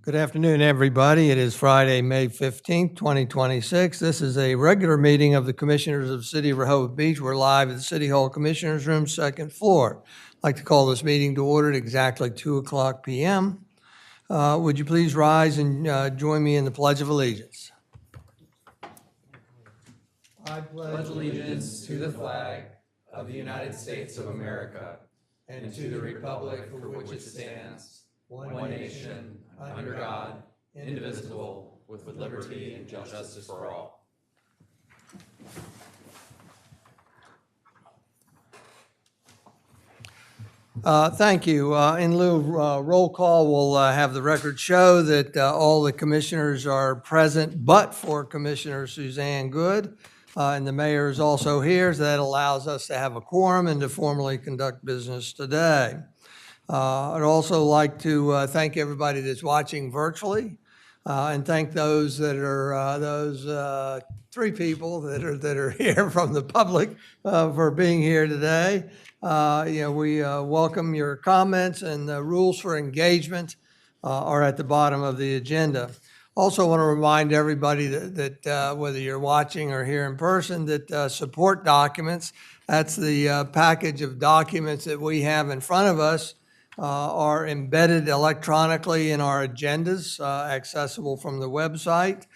Good afternoon, everybody. It is Friday, May 15th, 2026. This is a regular meeting of the Commissioners of the City of Rehoboth Beach. We're live at the City Hall Commissioners Room, second floor. I'd like to call this meeting to order at exactly 2 o'clock p.m. Would you please rise and join me in the Pledge of Allegiance? I pledge allegiance to the flag of the United States of America and to the republic for which it stands, one nation, under God, indivisible, with liberty and justice for all. Thank you. In lieu of roll call, we'll have the record show that all the commissioners are present, but for Commissioner Suzanne Good. And the mayor is also here, so that allows us to have a quorum and to formally conduct business today. I'd also like to thank everybody that's watching virtually, and thank those that are those three people that are here from the public for being here today. We welcome your comments, and the rules for engagement are at the bottom of the agenda. Also want to remind everybody that whether you're watching or here in person, that support documents, that's the package of documents that we have in front of us, are embedded electronically in our agendas, accessible from the website,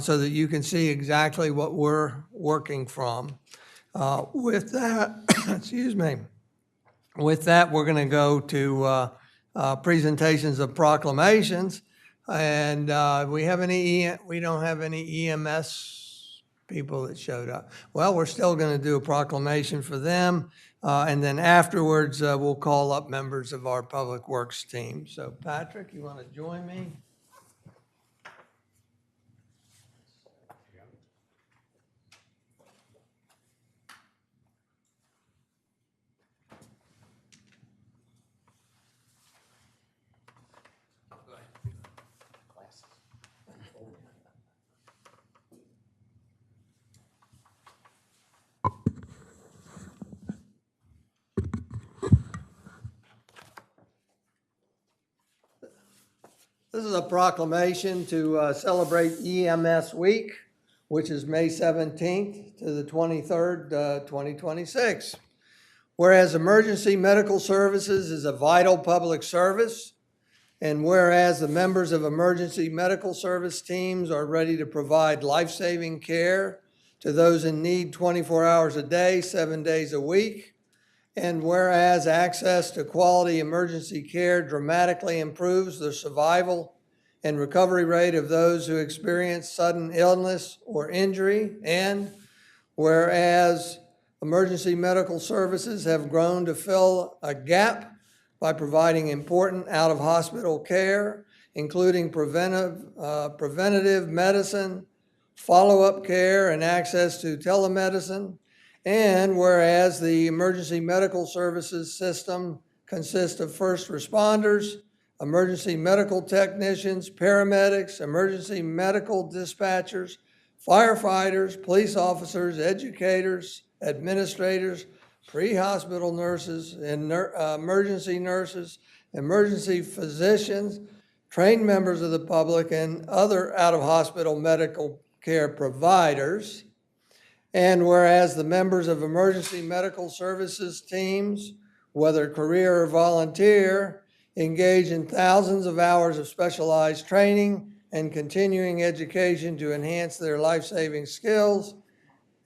so that you can see exactly what we're working from. With that, excuse me. With that, we're going to go to presentations of proclamations. And we don't have any EMS people that showed up. Well, we're still going to do a proclamation for them. And then afterwards, we'll call up members of our Public Works team. So Patrick, you want to join me? This is a proclamation to celebrate EMS Week, which is May 17th to the 23rd, 2026. Whereas emergency medical services is a vital public service, and whereas the members of emergency medical service teams are ready to provide life-saving care to those in need 24 hours a day, 7 days a week, and whereas access to quality emergency care dramatically improves the survival and recovery rate of those who experience sudden illness or injury, and whereas emergency medical services have grown to fill a gap by providing important out-of-hospital care, including preventative medicine, follow-up care, and access to telemedicine. And whereas the emergency medical services system consists of first responders, emergency medical technicians, paramedics, emergency medical dispatchers, firefighters, police officers, educators, administrators, pre-hospital nurses, and emergency nurses, emergency physicians, trained members of the public, and other out-of-hospital medical care providers. And whereas the members of emergency medical services teams, whether career or volunteer, engage in thousands of hours of specialized training and continuing education to enhance their life-saving skills.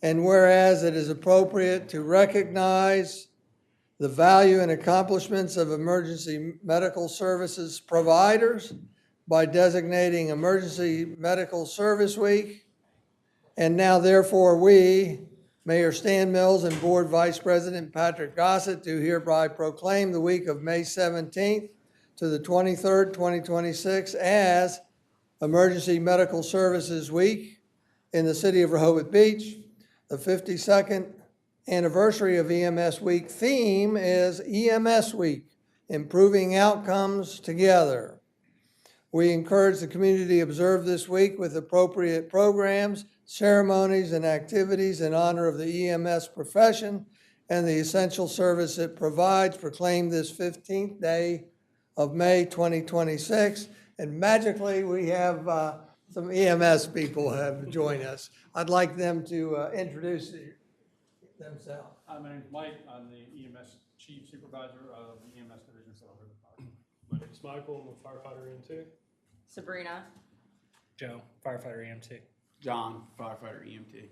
And whereas it is appropriate to recognize the value and accomplishments of emergency medical services providers by designating Emergency Medical Service Week. And now, therefore, we, Mayor Stan Mills and Board Vice President Patrick Gossett, do hereby proclaim the week of May 17th to the 23rd, 2026 as Emergency Medical Services Week in the city of Rehoboth Beach. The 52nd anniversary of EMS Week theme is EMS Week, Improving Outcomes Together. We encourage the community to observe this week with appropriate programs, ceremonies, and activities in honor of the EMS profession and the essential service it provides. Proclaim this 15th day of May 2026 And magically, we have some EMS people have joined us. I'd like them to introduce themselves. Hi, my name's Mike. I'm the EMS Chief Supervisor of the EMS Division for River Park. My name's Michael, I'm a firefighter EMT. Sabrina. Joe, firefighter EMT. John, firefighter EMT.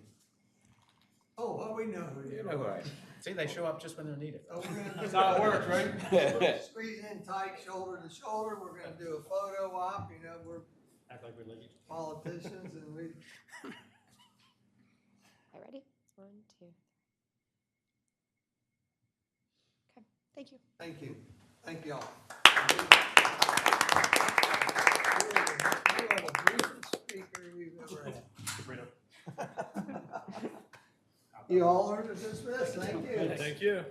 Oh, well, we know who you All are. right. See, they show up just when they're needed. Oh, we're gonna That's how it works, right? squeeze in tight, shoulder to shoulder. We're gonna do a photo op. You know, we're Act like we're late. politicians and we. All right, ready? 1, 2, 3. Okay, thank you. Thank you. Thank you all. You are the briefest speaker we've ever had. Sabrina. You all are dismissed. Thank you. Thank you.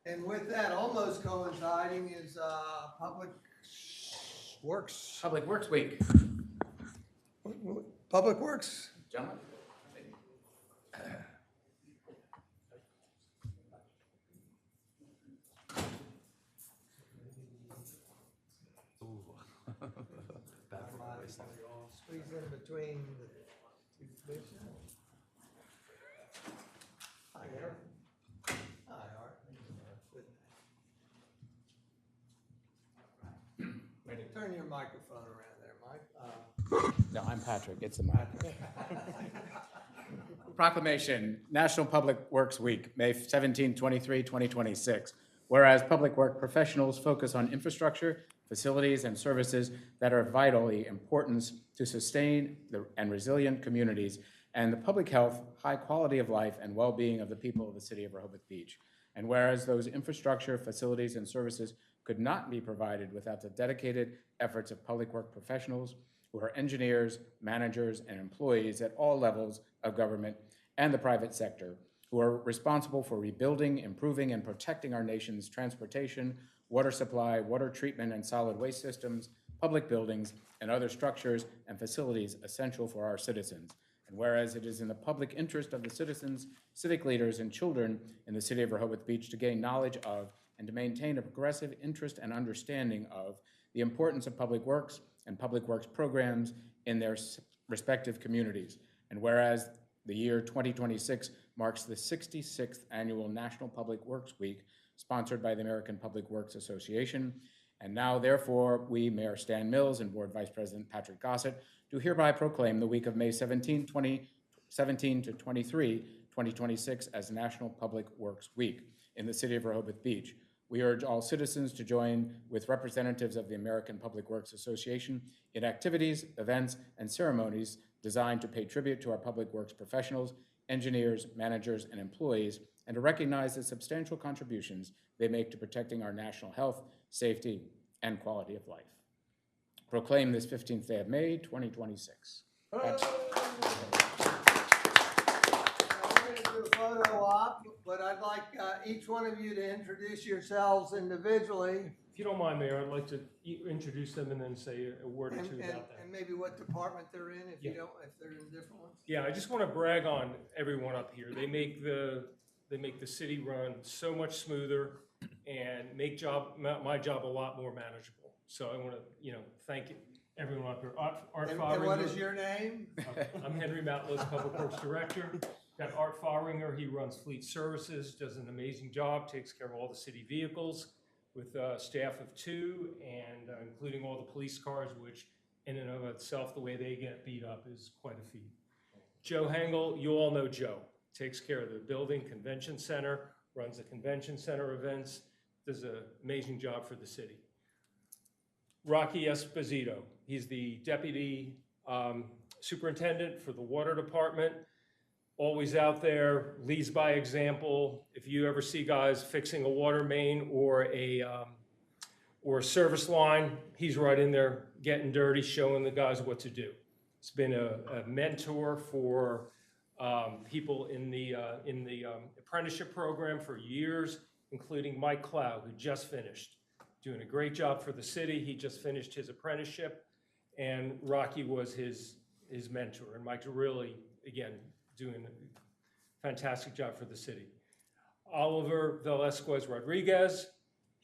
And with that, almost coinciding is Public Works. Public Works Week. Public Works. Gentlemen. Squeeze in between the two commissioners. Hi, Art. Hi, Art. Good. Turn your microphone around there, Mike. No, I'm Patrick. It's a mic. Proclamation, National Public Works Week, May 17, 23, 2026. Whereas public work professionals focus on infrastructure, facilities, and services that are vitally important to sustain and resilient communities and the public health, high quality of life, and well-being of the people of the city of Rehoboth Beach. And whereas those infrastructure, facilities, and services could not be provided without the dedicated efforts of public work professionals who are engineers, managers, and employees at all levels of government and the private sector, who are responsible for rebuilding, improving, and protecting our nation's transportation, water supply, water treatment and solid waste systems, public buildings, and other structures and facilities essential for our citizens. And whereas it is in the public interest of the citizens, civic leaders, and children in the city of Rehoboth Beach to gain knowledge of and to maintain a progressive interest and understanding of the importance of public works and public works programs in their respective communities. And whereas the year 2026 marks the 66th annual National Public Works Week, sponsored by the American Public Works Association. And now, therefore, we, Mayor Stan Mills and Board Vice President Patrick Gossett, do hereby proclaim the week of May 17, 2017 to 23, 2026 as National Public Works Week in the city of Rehoboth Beach. We urge all citizens to join with representatives of the American Public Works Association in activities, events, and ceremonies designed to pay tribute to our public works professionals, engineers, managers, and employees, and to recognize the substantial contributions they make to protecting our national health, safety, and quality of life. Proclaim this 15th day of May, 2026. We're gonna do a photo op, but I'd like each one of you to introduce yourselves individually If you don't mind, Mayor, I'd like to introduce them and then say a word or and, two and, about that. and maybe what department they're in, if you Yeah. don't, if they're in different ones. Yeah, I just want to brag on everyone up here. They make the city run so much smoother and make my job a lot more manageable. So I want to, thank everyone up here. Art And Fodringer. what is your name? I'm Henry Matlos, Public Works Director. Got Art Fodringer, he runs Fleet Services, does an amazing job, takes care of all the city vehicles with a staff of 2, and including all the police cars, which in and of itself, the way they get beat up is quite a feat. Joe Hengel, you all know Joe, takes care of the building, convention center, runs the convention center events, does an amazing job for the city. Rocky Esposito, he's the deputy superintendent for the water department, always out there, leads by example. If you ever see guys fixing a water main or a service line, he's right in there getting dirty, showing the guys what to do. He's been a mentor for people in the apprenticeship program for years, including Mike Cloud, who just finished, doing a great job for the city. He just finished his apprenticeship, and Rocky was his mentor. And Mike's really, again, doing a fantastic job for the city. Oliver Velasquez Rodriguez,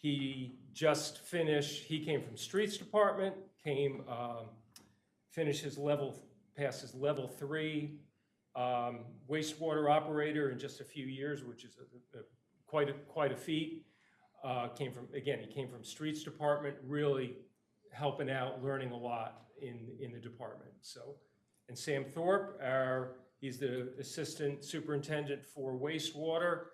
He just finished, he came from Streets Department, finished his passed his level 3 wastewater operator in just a few years, which is quite a feat. He came from Streets Department, really helping out, learning a lot in the department. So, and Sam Thorpe, he's the Assistant Superintendent for Wastewater.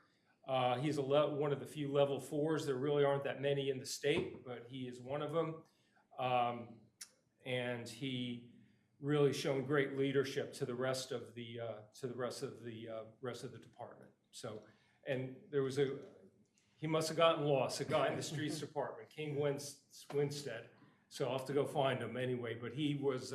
He's one of the few level 4s. There really aren't that many in the state, but he is one of them. And he really shown great leadership to the rest of the department. So, and there was he must have gotten lost, a guy in the Streets Department, King Winstead. So I'll have to go find him anyway. But he was,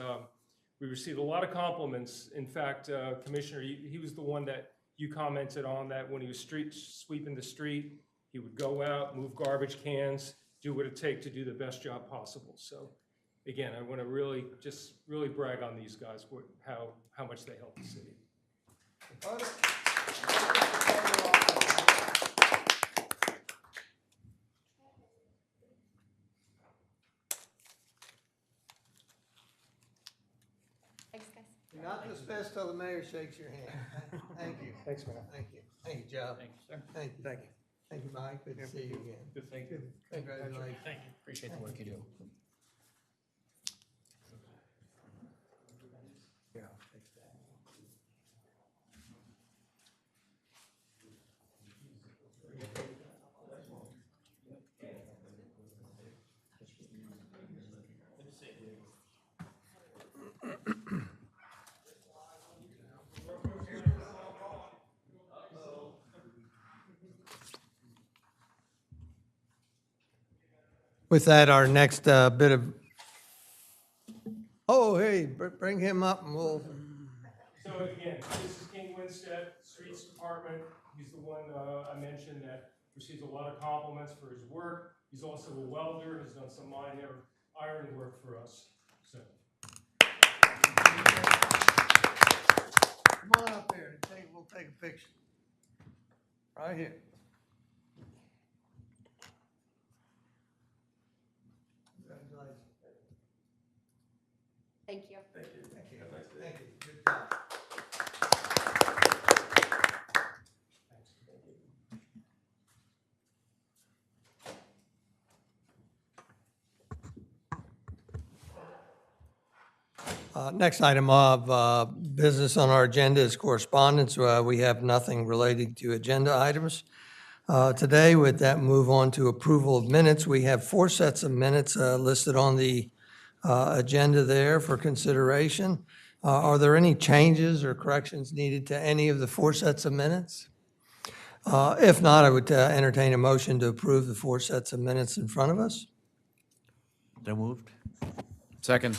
we received a lot of compliments. In fact, Commissioner, he was the one that you commented on, that when he was sweeping the street, he would go out, move garbage cans, do what it takes to do the best job possible. So again, I want to really brag on these guys, how much they help the city. Thanks, guys. You're not dismissed till the mayor shakes your hand. Thank you. Thanks, man. Thank you. Thank you, Joe. Thank you, sir. Thank you. Thank you. Thank you, Mike. Good to see you again. Good, thank you. Congratulations. Thank you. Appreciate the work you do. With that, our next bit of, oh, hey, bring him up and we'll, So again, this is King Winstead, Streets Department. He's the one I mentioned that receives a lot of compliments for his work. He's also a welder, has done some minor iron work for us. So. come on up here and we'll take a picture. Right here. Congratulations. Thank you. Thank you. Thank you. Thank you. Good job. Next item of business on our agenda is correspondence. We have nothing related to agenda items today. With that, move on to approval of minutes. We have 4 sets of minutes listed on the agenda there for consideration. Are there any changes or corrections needed to any of the 4 sets of minutes? If not, I would entertain a motion to approve the 4 sets of minutes in front of us. So moved. Second.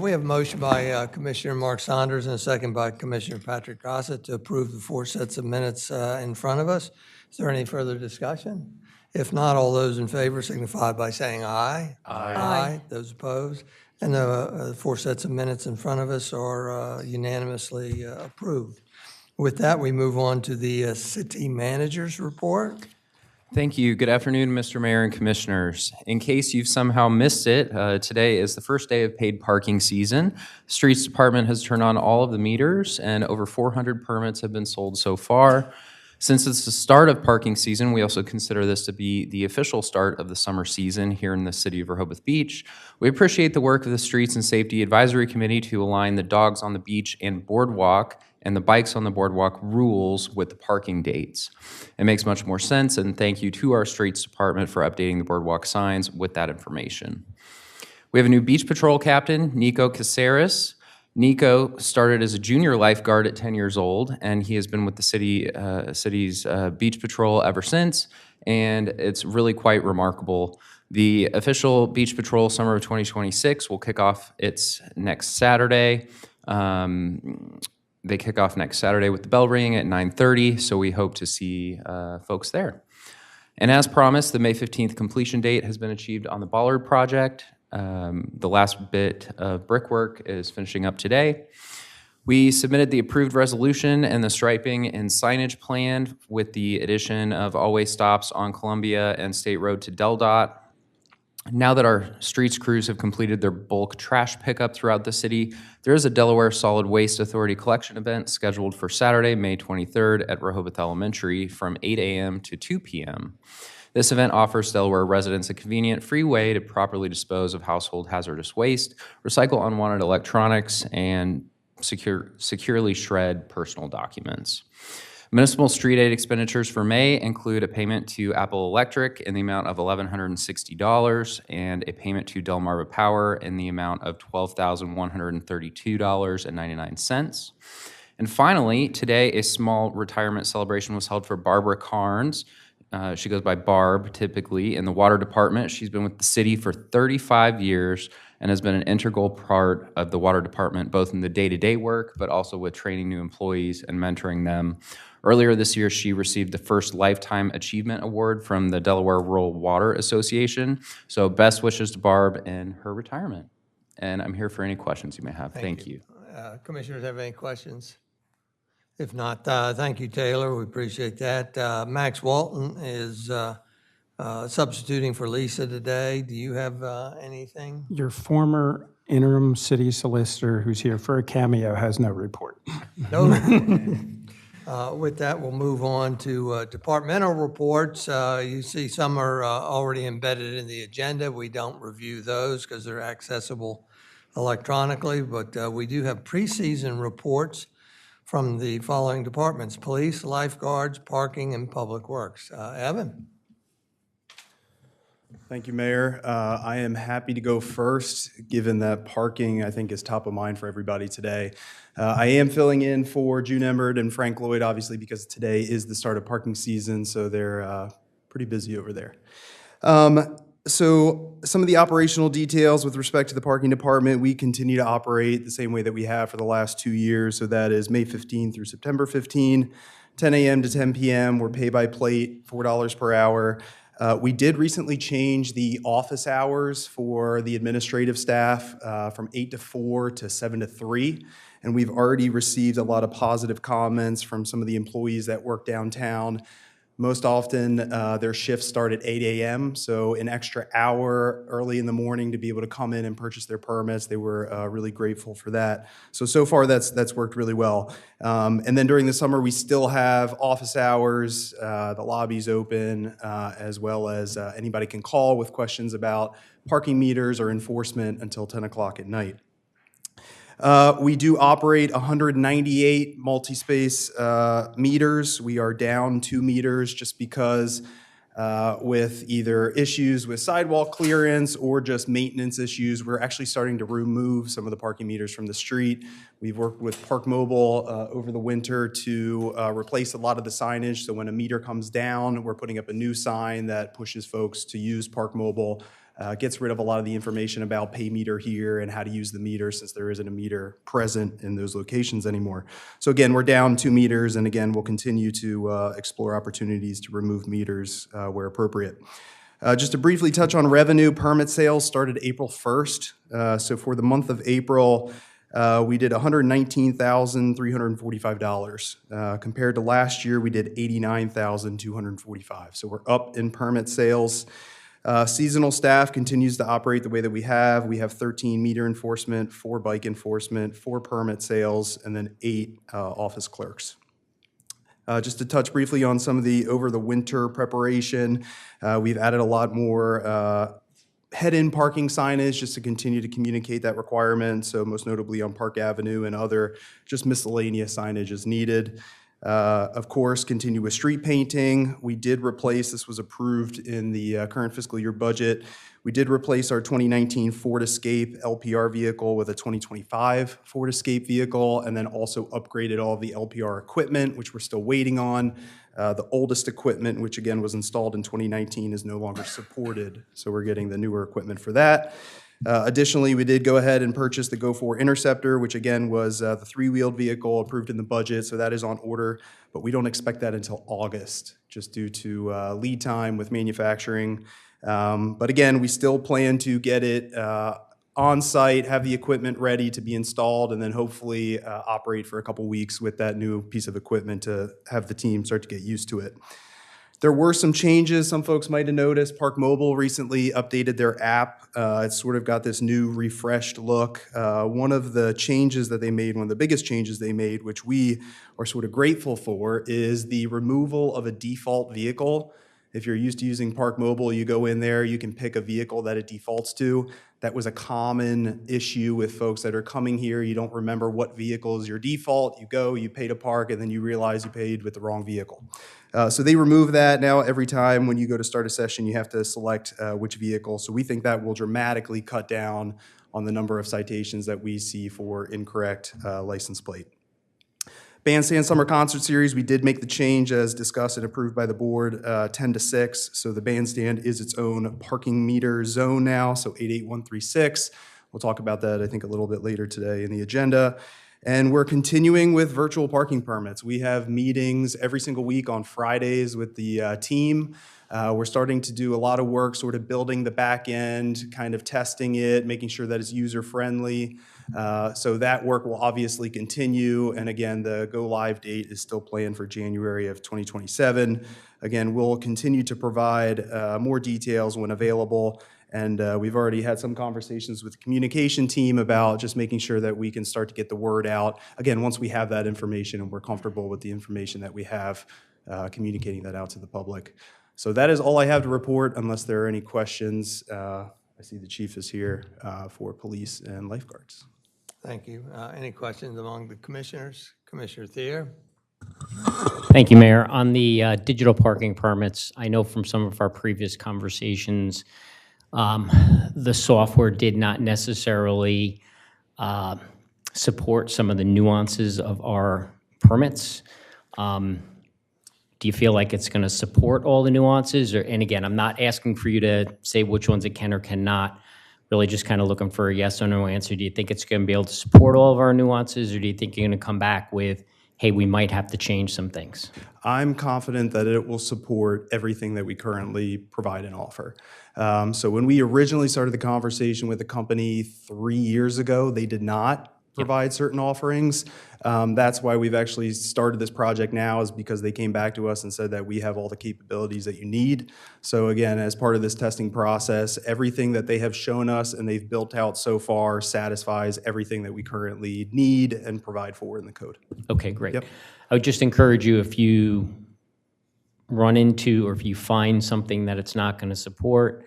We have a motion by Commissioner Mark Saunders and a second by Commissioner Patrick Gossett to approve the 4 sets of minutes in front of us. Is there any further discussion? If not, all those in favor signify by saying aye. Aye. Those opposed? And the 4 sets of minutes in front of us are unanimously approved. With that, we move on to the city manager's report. Thank you. Good afternoon, Mr. Mayor and Commissioners. In case you've somehow missed it, today is the first day of paid parking season. Streets Department has turned on all of the meters and over 400 permits have been sold so far. Since it's the start of parking season, we also consider this to be the official start of the summer season here in the city of Rehoboth Beach. We appreciate the work of the Streets and Safety Advisory Committee to align the dogs on the beach and boardwalk and the bikes on the boardwalk rules with the parking dates. It makes much more sense, and thank you to our Streets Department for updating the boardwalk signs with that information. We have a new beach patrol captain, Nico Caceres. Nico started as a junior lifeguard at 10 years old, and he has been with the city's beach patrol ever since, and it's really quite remarkable. The official beach patrol summer of 2026 will kick off next Saturday. They kick off next Saturday with the bell ringing at 9:30, so we hope to see folks there. And as promised, the May 15th completion date has been achieved on the Bollard project. The last bit of brickwork is finishing up today. We submitted the approved resolution and the striping and signage plan with the addition of always stops on Columbia and State Road to Del Dot. Now that our streets crews have completed their bulk trash pickup throughout the city, there is a Delaware Solid Waste Authority collection event scheduled for Saturday, May 23rd at Rehoboth Elementary from 8 a.m. to 2 p.m. This event offers Delaware residents a convenient, free way to properly dispose of household hazardous waste, recycle unwanted electronics, and securely shred personal documents. Municipal street aid expenditures for May include a payment to Apple Electric in the amount of $1,160 and a payment to Delmarva Power in the amount of $12,132.99. And finally, today, a small retirement celebration was held for Barbara Carnes. She goes by Barb typically in the water department. She's been with the city for 35 years and has been an integral part of the water department, both in the day-to-day work, but also with training new employees and mentoring them. Earlier this year, she received the first Lifetime Achievement Award from the Delaware Rural Water Association. So best wishes to Barb in her retirement. And I'm here for any questions you may have. Thank you. Commissioners have any questions? If not, thank you, Taylor. We appreciate that. Max Walton is substituting for Lisa today. Do you have anything? Your former interim city solicitor who's here for a cameo has no report. No. With that, we'll move on to departmental reports. You see some are already embedded in the agenda. We don't review those because they're accessible electronically, but we do have preseason reports from the following departments: police, lifeguards, parking, and public works. Evan? Thank you, Mayor. I am happy to go first, given that parking, I think, is top of mind for everybody today. I am filling in for June Emmert and Frank Lloyd, obviously, because today is the start of parking season, so they're pretty busy over there. So some of the operational details with respect to the parking department, we continue to operate the same way that we have for the last 2 years. So that is May 15 through September 15, 10 a.m. to 10 p.m. We're pay by plate, $4 per hour. We did recently change the office hours for the administrative staff from 8 to 4 to 7 to 3. And we've already received a lot of positive comments from some of the employees that work downtown. Most often, their shifts start at 8 a.m., so an extra hour early in the morning to be able to come in and purchase their permits. They were really grateful for that. So far, that's worked really well. And then during the summer, we still have office hours, the lobby's open, as well as anybody can call with questions about parking meters or enforcement until 10 o'clock at night. We do operate 198 multi-space meters. We are down 2 meters just because with either issues with sidewalk clearance or just maintenance issues, we're actually starting to remove some of the parking meters from the street. We've worked with Park Mobile over the winter to replace a lot of the signage. So when a meter comes down, we're putting up a new sign that pushes folks to use Park Mobile. Gets rid of a lot of the information about pay meter here and how to use the meter, since there isn't a meter present in those locations anymore. So again, we're down 2 meters, and again, we'll continue to explore opportunities to remove meters where appropriate. Just to briefly touch on revenue, permit sales started April 1st. So for the month of April, we did $119,345. Compared to last year, we did $89,245. So we're up in permit sales. Seasonal staff continues to operate the way that we have. We have 13 meter enforcement, 4 bike enforcement, 4 permit sales, and then 8 office clerks. Just to touch briefly on some of the over the winter preparation, we've added a lot more head-in parking signage just to continue to communicate that requirement. So most notably on Park Avenue and other just miscellaneous signage is needed. Of course, continue with street painting. We did replace, this was approved in the current fiscal year budget, we did replace our 2019 Ford Escape LPR vehicle with a 2025 Ford Escape vehicle, and then also upgraded all of the LPR equipment, which we're still waiting on. The oldest equipment, which again was installed in 2019, is no longer supported, so we're getting the newer equipment for that. Additionally, we did go ahead and purchase the Go4 Interceptor, which again was the 3-wheeled vehicle approved in the budget, so that is on order, but we don't expect that until August, just due to lead time with manufacturing. But again, we still plan to get it on site, have the equipment ready to be installed, and then hopefully operate for a couple weeks with that new piece of equipment to have the team start to get used to it. There were some changes some folks might have noticed. Park Mobile recently updated their app. It's sort of got this new refreshed look. One of the changes that they made, one of the biggest changes they made, which we are sort of grateful for, is the removal of a default vehicle. If you're used to using Park Mobile, you go in there, you can pick a vehicle that it defaults to. That was a common issue with folks that are coming here. You don't remember what vehicle is your default. You go, you pay to park, and then you realize you paid with the wrong vehicle. So they remove that. Now every time when you go to start a session, you have to select which vehicle. So we think that will dramatically cut down on the number of citations that we see for incorrect license plate. Bandstand Summer Concert Series, we did make the change as discussed and approved by the board, 10 to 6. So the bandstand is its own parking meter zone now, so 88136. We'll talk about that, I think, a little bit later today in the agenda. And we're continuing with virtual parking permits. We have meetings every single week on Fridays with the team. We're starting to do a lot of work sort of building the back end, kind of testing it, making sure that it's user-friendly. So that work will obviously continue. And again, the go-live date is still planned for January of 2027. Again, we'll continue to provide more details when available. And we've already had some conversations with the communication team about just making sure that we can start to get the word out. Again, once we have that information and we're comfortable with the information that we have, communicating that out to the public. So that is all I have to report, unless there are any questions. I see the chief is here for police and lifeguards. Thank you. Any questions among the commissioners? Commissioner Thier? Thank you, Mayor. On the digital parking permits, I know from some of our previous conversations, the software did not necessarily support some of the nuances of our permits. Do you feel like it's going to support all the nuances? And again, I'm not asking for you to say which ones it can or cannot, really just kind of looking for a yes or no answer. Do you think it's going to be able to support all of our nuances, or do you think you're going to come back with, hey, we might have to change some things? I'm confident that it will support everything that we currently provide and offer. So when we originally started the conversation with the company 3 years ago, they did not provide certain offerings. That's why we've actually started this project now, is because they came back to us and said that we have all the capabilities that you need. So again, as part of this testing process, everything that they have shown us and they've built out so far satisfies everything that we currently need and provide for in the code. Okay, great. Yep. I would just encourage you, if you run into or if you find something that it's not going to support,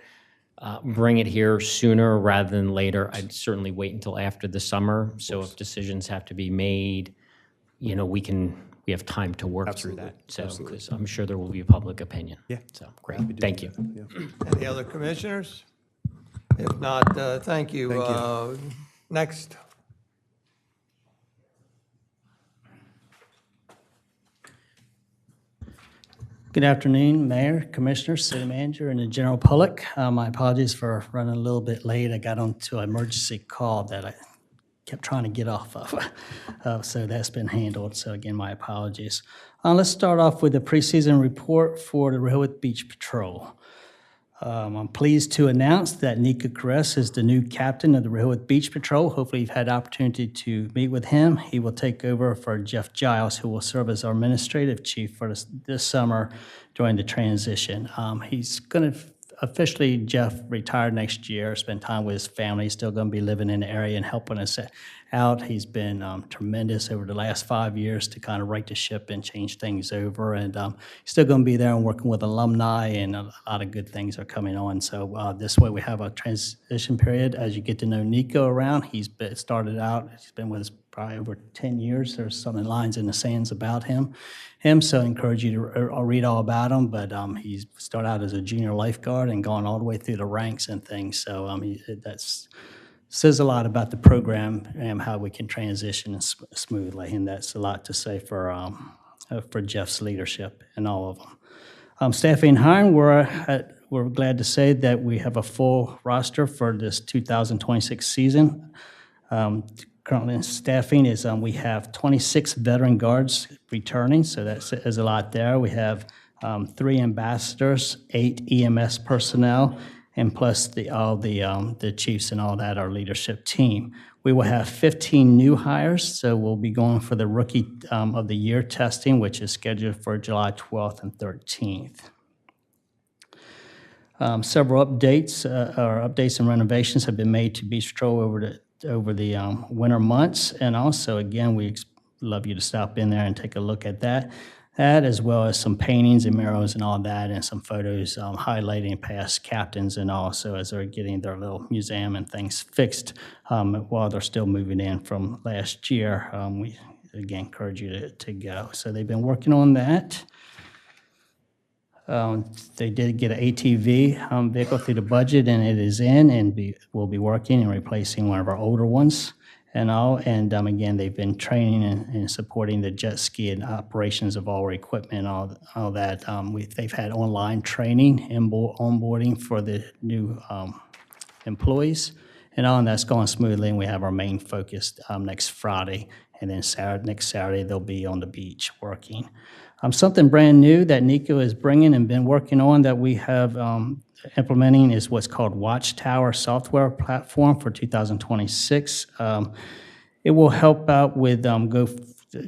bring it here sooner rather than later. I'd certainly wait until after the summer. So if decisions have to be made, you know, we have time to work through that. So, because I'm sure there will be a public opinion. Yeah. So, great. Thank you. Yeah. Any other commissioners? If not, thank you. Thank you. Next. Good afternoon, Mayor, Commissioners, City Manager, and the general public. My apologies for running a little bit late. I got onto an emergency call that I kept trying to get off of. So that's been handled. So again, my apologies. Let's start off with the preseason report for the Rehoboth Beach Patrol. I'm pleased to announce that Nika Kress is the new captain of the Rehoboth Beach Patrol. Hopefully you've had the opportunity to meet with him. He will take over for Jeff Giles, who will serve as our administrative chief for this summer during the transition. He's going to officially, Jeff, retire next year, spend time with his family. He's still going to be living in the area and helping us out. He's been tremendous over the last 5 years to kind of right the ship and change things over. And he's still going to be there and working with alumni, and a lot of good things are coming on. So this way we have a transition period. As you get to know Nico around, he's started out, he's been with us probably over 10 years. There's some lines in the sands about him. So I encourage you to read all about him. But he started out as a junior lifeguard and gone all the way through the ranks and things. So that's says a lot about the program and how we can transition smoothly, and that's a lot to say for Jeff's leadership and all of them. Staffing and hiring, we're glad to say that we have a full roster for this 2026 season. Currently staffing is we have 26 veteran guards returning, so that says a lot there. We have 3 ambassadors, 8 EMS personnel, and plus all the chiefs and all that, our leadership team. We will have 15 new hires, so we'll be going for the Rookie of the Year testing, which is scheduled for July 12th and 13th. Several updates and renovations have been made to Beach Patrol over the winter months, and also, again, we love you to stop in there and take a look at that, as well as some paintings and murals and all that, and some photos highlighting past captains, and also as they're getting their little museum and things fixed while they're still moving in from last year. We, again, encourage you to go. So they've been working on that. They did get an ATV vehicle through the budget, and it is in, and will be working and replacing one of our older ones and all. And again, they've been training and supporting the jet ski and operations of all our equipment, all that. They've had online training and onboarding for the new employees and all, and that's going smoothly. And we have our main focus next Friday, and then next Saturday they'll be on the beach working. Something brand new that Nico is bringing and been working on that we have implementing is what's called Watchtower software platform for 2026. It will help out with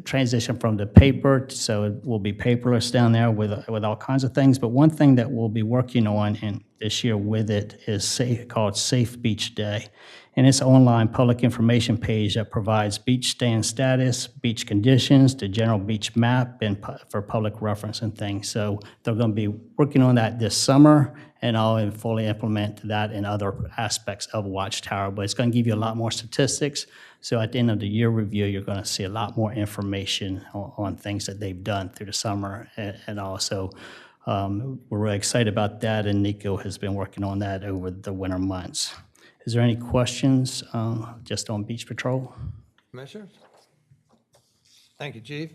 transition from the paper, so it will be paperless down there with all kinds of things. But one thing that we'll be working on this year with it is called Safe Beach Day. And it's an online public information page that provides beach stand status, beach conditions, the general beach map, and for public reference and things. So they're going to be working on that this summer, and I'll fully implement that in other aspects of Watchtower. But it's going to give you a lot more statistics. So at the end of the year review, you're going to see a lot more information on things that they've done through the summer. And also, we're really excited about that, and Nico has been working on that over the winter months. Is there any questions just on Beach Patrol? Commissioners? Thank you, Chief.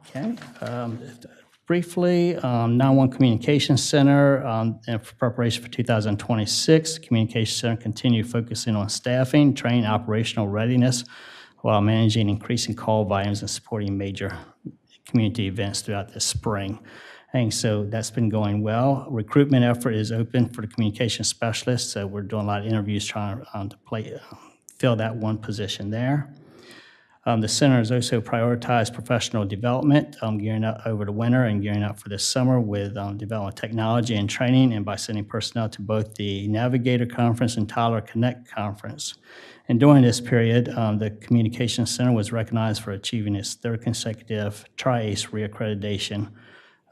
Okay. Briefly, 911 Communications Center, in preparation for 2026, Communications Center continue focusing on staffing, training, operational readiness, while managing increasing call volumes and supporting major community events throughout the spring. And so that's been going well. Recruitment effort is open for the communication specialist, so we're doing a lot of interviews trying to fill that one position there. The center has also prioritized professional development, gearing up over the winter and gearing up for this summer with development technology and training, and by sending personnel to both the Navigator Conference and Tyler Connect Conference. And during this period, the Communications Center was recognized for achieving its third consecutive Tri-ACE reaccreditation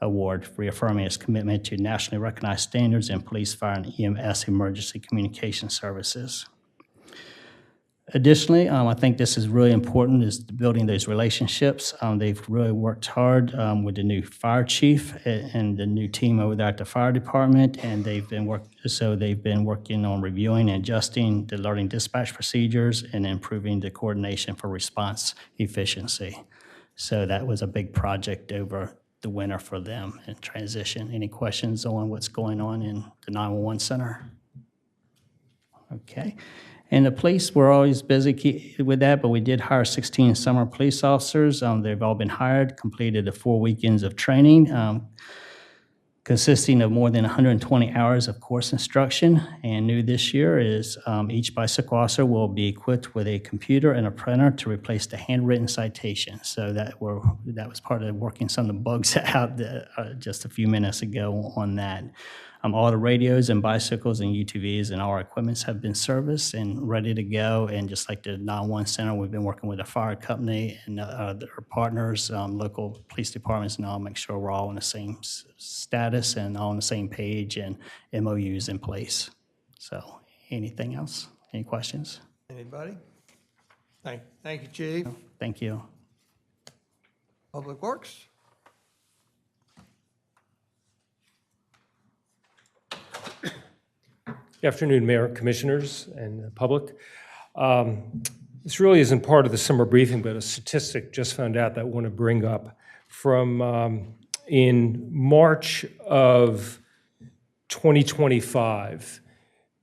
award, reaffirming its commitment to nationally recognized standards in police, fire, and EMS emergency communication services. Additionally, I think this is really important, is building those relationships. They've really worked hard with the new fire chief and the new team over there at the fire department, and they've been working on reviewing and adjusting the learning dispatch procedures and improving the coordination for response efficiency. So that was a big project over the winter for them in transition. Any questions on what's going on in the 911 center? Okay. And the police, we're always busy with that, but we did hire 16 summer police officers. They've all been hired, completed the 4 weekends of training, consisting of more than 120 hours of course instruction. And new this year is each bicycle officer will be equipped with a computer and a printer to replace the handwritten citation. So that was part of working some of the bugs out just a few minutes ago on that. All the radios and bicycles and UTVs and all our equipments have been serviced and ready to go. And just like the 911 center, we've been working with the fire company and our partners, local police departments, and all, make sure we're all on the same status and all on the same page and MOUs in place. So anything else? Any questions? Anybody? Thank you, Chief. Thank you. Public Works? Good afternoon, Mayor, Commissioners, and the public. This really isn't part of the summer briefing, but a statistic just found out that I want to bring up. From in March of 2025,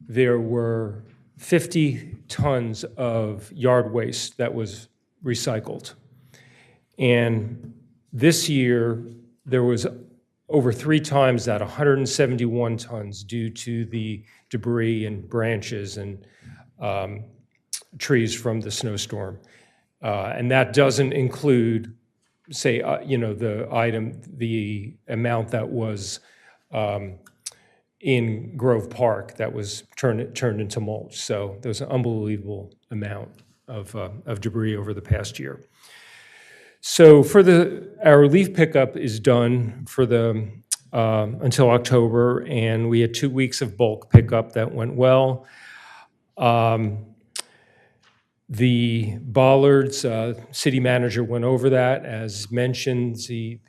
there were 50 tons of yard waste that was recycled. And this year, there was over 3 times that, 171 tons, due to the debris and branches and trees from the snowstorm. And that doesn't include, say, the amount that was in Grove Park that was turned into mulch. So there's an unbelievable amount of debris over the past year. So our leaf pickup is done for until October, and we had 2 weeks of bulk pickup that went well. The bollards, city manager went over that. As mentioned, the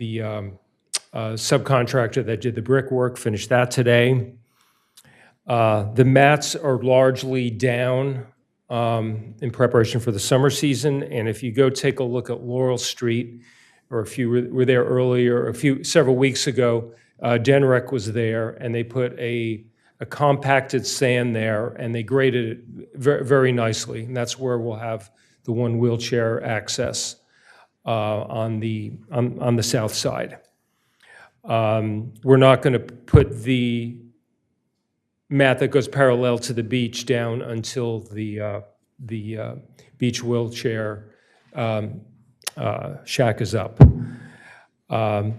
subcontractor that did the brickwork finished that today. The mats are largely down in preparation for the summer season. And if you go take a look at Laurel Street, or if you were there earlier, several weeks ago, Denrec was there, and they put a compacted sand there, and they graded it very, very nicely. And that's where we'll have the one wheelchair access on the south side. We're not going to put the mat that goes parallel to the beach down until the beach wheelchair shack is up.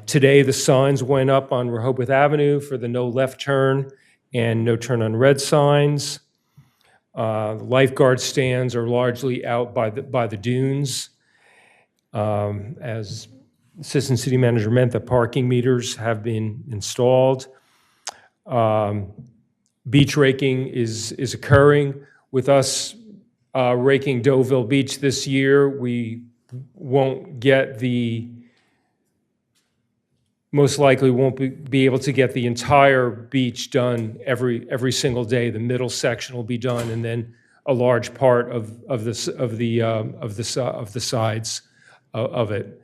Today, the signs went up on Rehoboth Avenue for the no left turn and no turn on red signs. The lifeguard stands are largely out by the dunes. As Assistant City Manager meant, the parking meters have been installed. Beach raking is occurring. With us raking Deauville Beach this year, we won't get most likely won't be able to get the entire beach done every single day. The middle section will be done, and then a large part of the sides of it.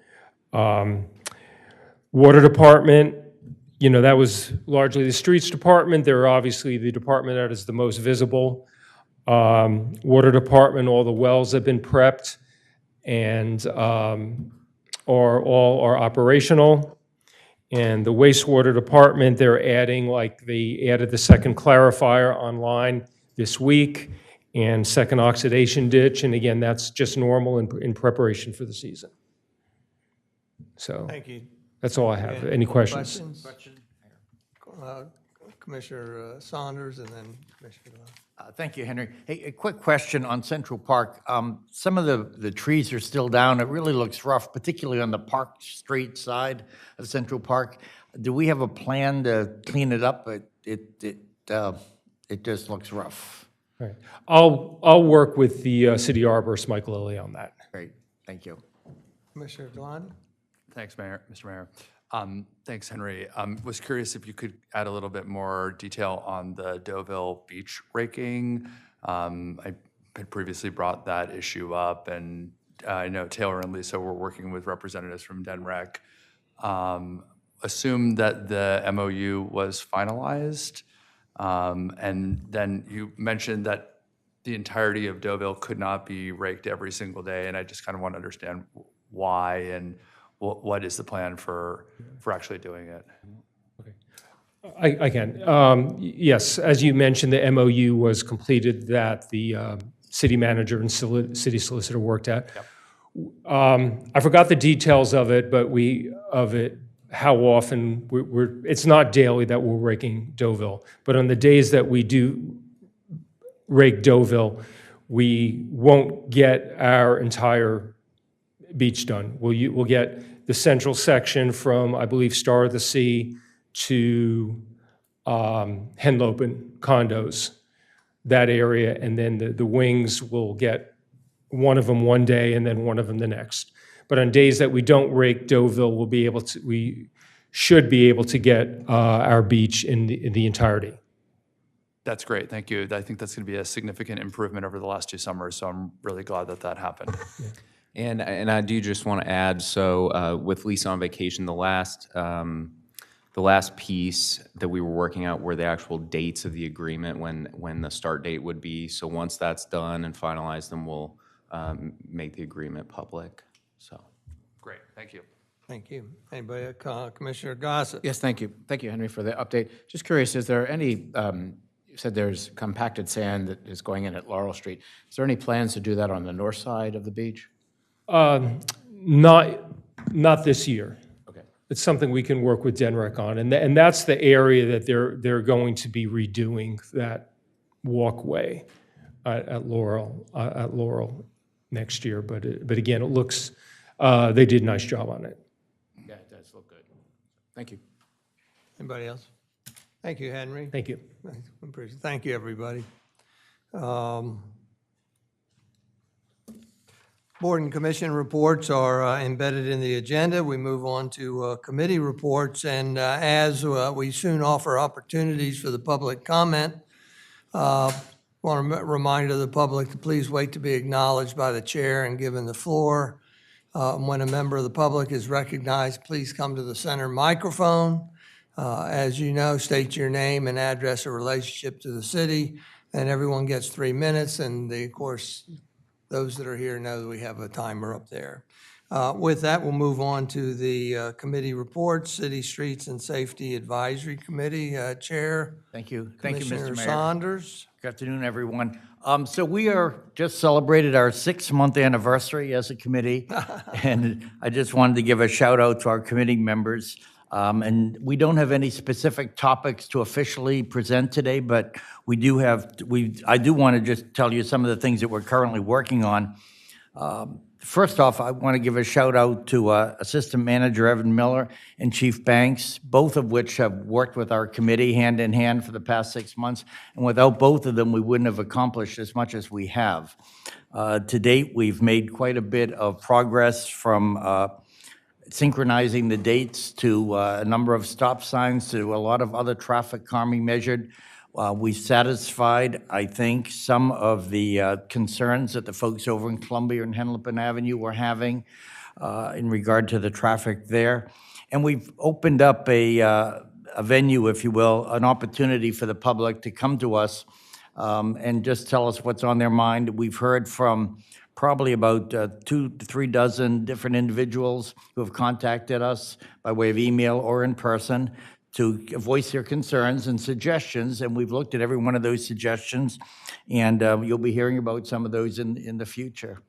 Water department, that was largely the streets department. They're obviously the department that is the most visible. Water department, all the wells have been prepped and are operational. And the wastewater department, they're adding, they added the second clarifier online this week and second oxidation ditch. And again, that's just normal in preparation for the season. So Thank you. that's all I have. Any questions? Commissioner Saunders and then Commissioner Lund. Thank you, Henry. Hey, a quick question on Central Park. Some of the trees are still down. It really looks rough, particularly on the Park Street side of Central Park. Do we have a plan to clean it up? It just looks rough. Right. I'll work with the city arborist, Mike Lilly, on that. Great, thank you. Commissioner Glenn? Thanks, Mr. Mayor. Thanks, Henry. Was curious if you could add a little bit more detail on the Deauville beach raking. I had previously brought that issue up, and I know Taylor and Lisa were working with representatives from DENREC. Assume that the MOU was finalized, and then you mentioned that the entirety of Deauville could not be raked every single day, and I just kind of want to understand why and what is the plan for actually doing it? Okay. I can. Yes, as you mentioned, the MOU was completed that the city manager and city solicitor worked at. Yep. I forgot the details of it, but how often it's not daily that we're raking Deauville, but on the days that we do rake Deauville, we won't get our entire beach done. We'll get the central section from, I believe, Star of the Sea to Henlopen condos, that area, and then the wings will get one of them one day and then one of them the next. But on days that we don't rake Deauville, we should be able to get our beach in the entirety. That's great, thank you. I think that's going to be a significant improvement over the last 2 summers, so I'm really glad that happened. Yeah. And I do just want to add, so with Lisa on vacation, the last piece that we were working out were the actual dates of the agreement, when the start date would be. So once that's done and finalized, then we'll make the agreement public. So great, thank you. Thank you. Anybody, Commissioner Gossett? Yes, thank you. Thank you, Henry, for the update. Just curious, is there any, you said there's compacted sand that is going in at Laurel Street. Is there any plans to do that on the north side of the beach? Not this year. Okay. It's something we can work with DENREC on, and that's the area that they're going to be redoing, that walkway at Laurel next year. But again, it looks, they did a nice job on it. Yeah, it does look good. Thank you. Anybody else? Thank you, Henry. Thank you. Thank you, everybody. Board and commission reports are embedded in the agenda. We move on to committee reports, and as we soon offer opportunities for the public comment, want to remind the public to please wait to be acknowledged by the chair and given the floor. When a member of the public is recognized, please come to the center microphone. As you know, state your name and address or relationship to the city, and everyone gets 3 minutes, and of course, those that are here know that we have a timer up there. With that, we'll move on to the committee reports. City Streets and Safety Advisory Committee Chair. Thank you. Thank you, Mr. Commissioner Mayor. Saunders. Good afternoon, everyone. So we are just celebrated our 6-month anniversary as a committee, and I just wanted to give a shout out to our committee members. And we don't have any specific topics to officially present today, but I do want to just tell you some of the things that we're currently working on. First off, I want to give a shout out to Assistant Manager Evan Miller and Chief Banks, both of which have worked with our committee hand in hand for the past 6 months. And without both of them, we wouldn't have accomplished as much as we have. To date, we've made quite a bit of progress from synchronizing the dates to a number of stop signs to a lot of other traffic calming measured. We satisfied, I think, some of the concerns that the folks over in Columbia and Henlopen Avenue were having in regard to the traffic there. And we've opened up a venue, if you will, an opportunity for the public to come to us and just tell us what's on their mind. We've heard from probably about 2 to 3 dozen different individuals who have contacted us by way of email or in person to voice their concerns and suggestions, and we've looked at every one of those suggestions, and you'll be hearing about some of those in the future.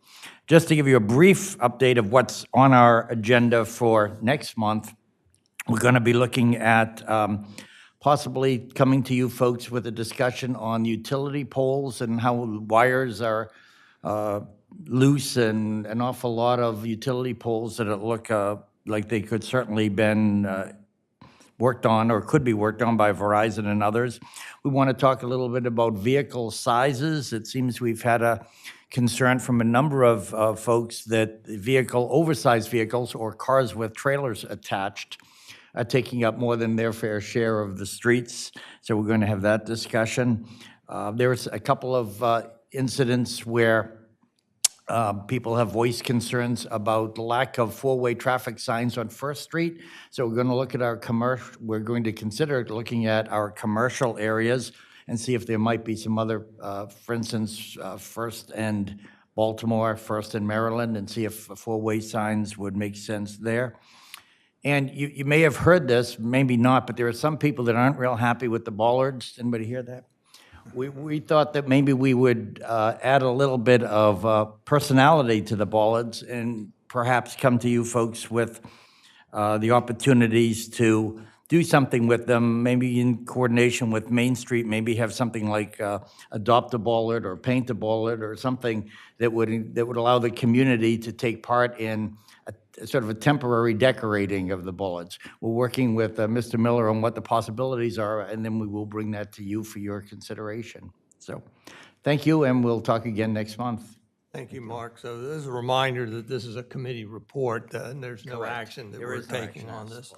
Just to give you a brief update of what's on our agenda for next month, we're going to be looking at possibly coming to you folks with a discussion on utility poles and how wires are loose, and an awful lot of utility poles that look like they could certainly been worked on or could be worked on by Verizon and others. We want to talk a little bit about vehicle sizes. It seems we've had a concern from a number of folks that oversized vehicles or cars with trailers attached are taking up more than their fair share of the streets. So we're going to have that discussion. There's a couple of incidents where people have voiced concerns about the lack of four-way traffic signs on First Street. So we're going to look at we're going to consider looking at our commercial areas and see if there might be some other, for instance, First and Baltimore, First and Maryland, and see if four-way signs would make sense there. And you may have heard this, maybe not, but there are some people that aren't real happy with the bollards. Anybody hear that? We thought that maybe we would add a little bit of personality to the bollards and perhaps come to you folks with the opportunities to do something with them, maybe in coordination with Main Street, maybe have something like adopt a bollard or paint a bollard or something that would allow the community to take part in sort of a temporary decorating of the bollards. We're working with Mr. Miller on what the possibilities are, and then we will bring that to you for your consideration. So thank you, and we'll talk again next month. Thank you, Mark. So this is a reminder that this is a committee report, and there's no action that we're taking on this.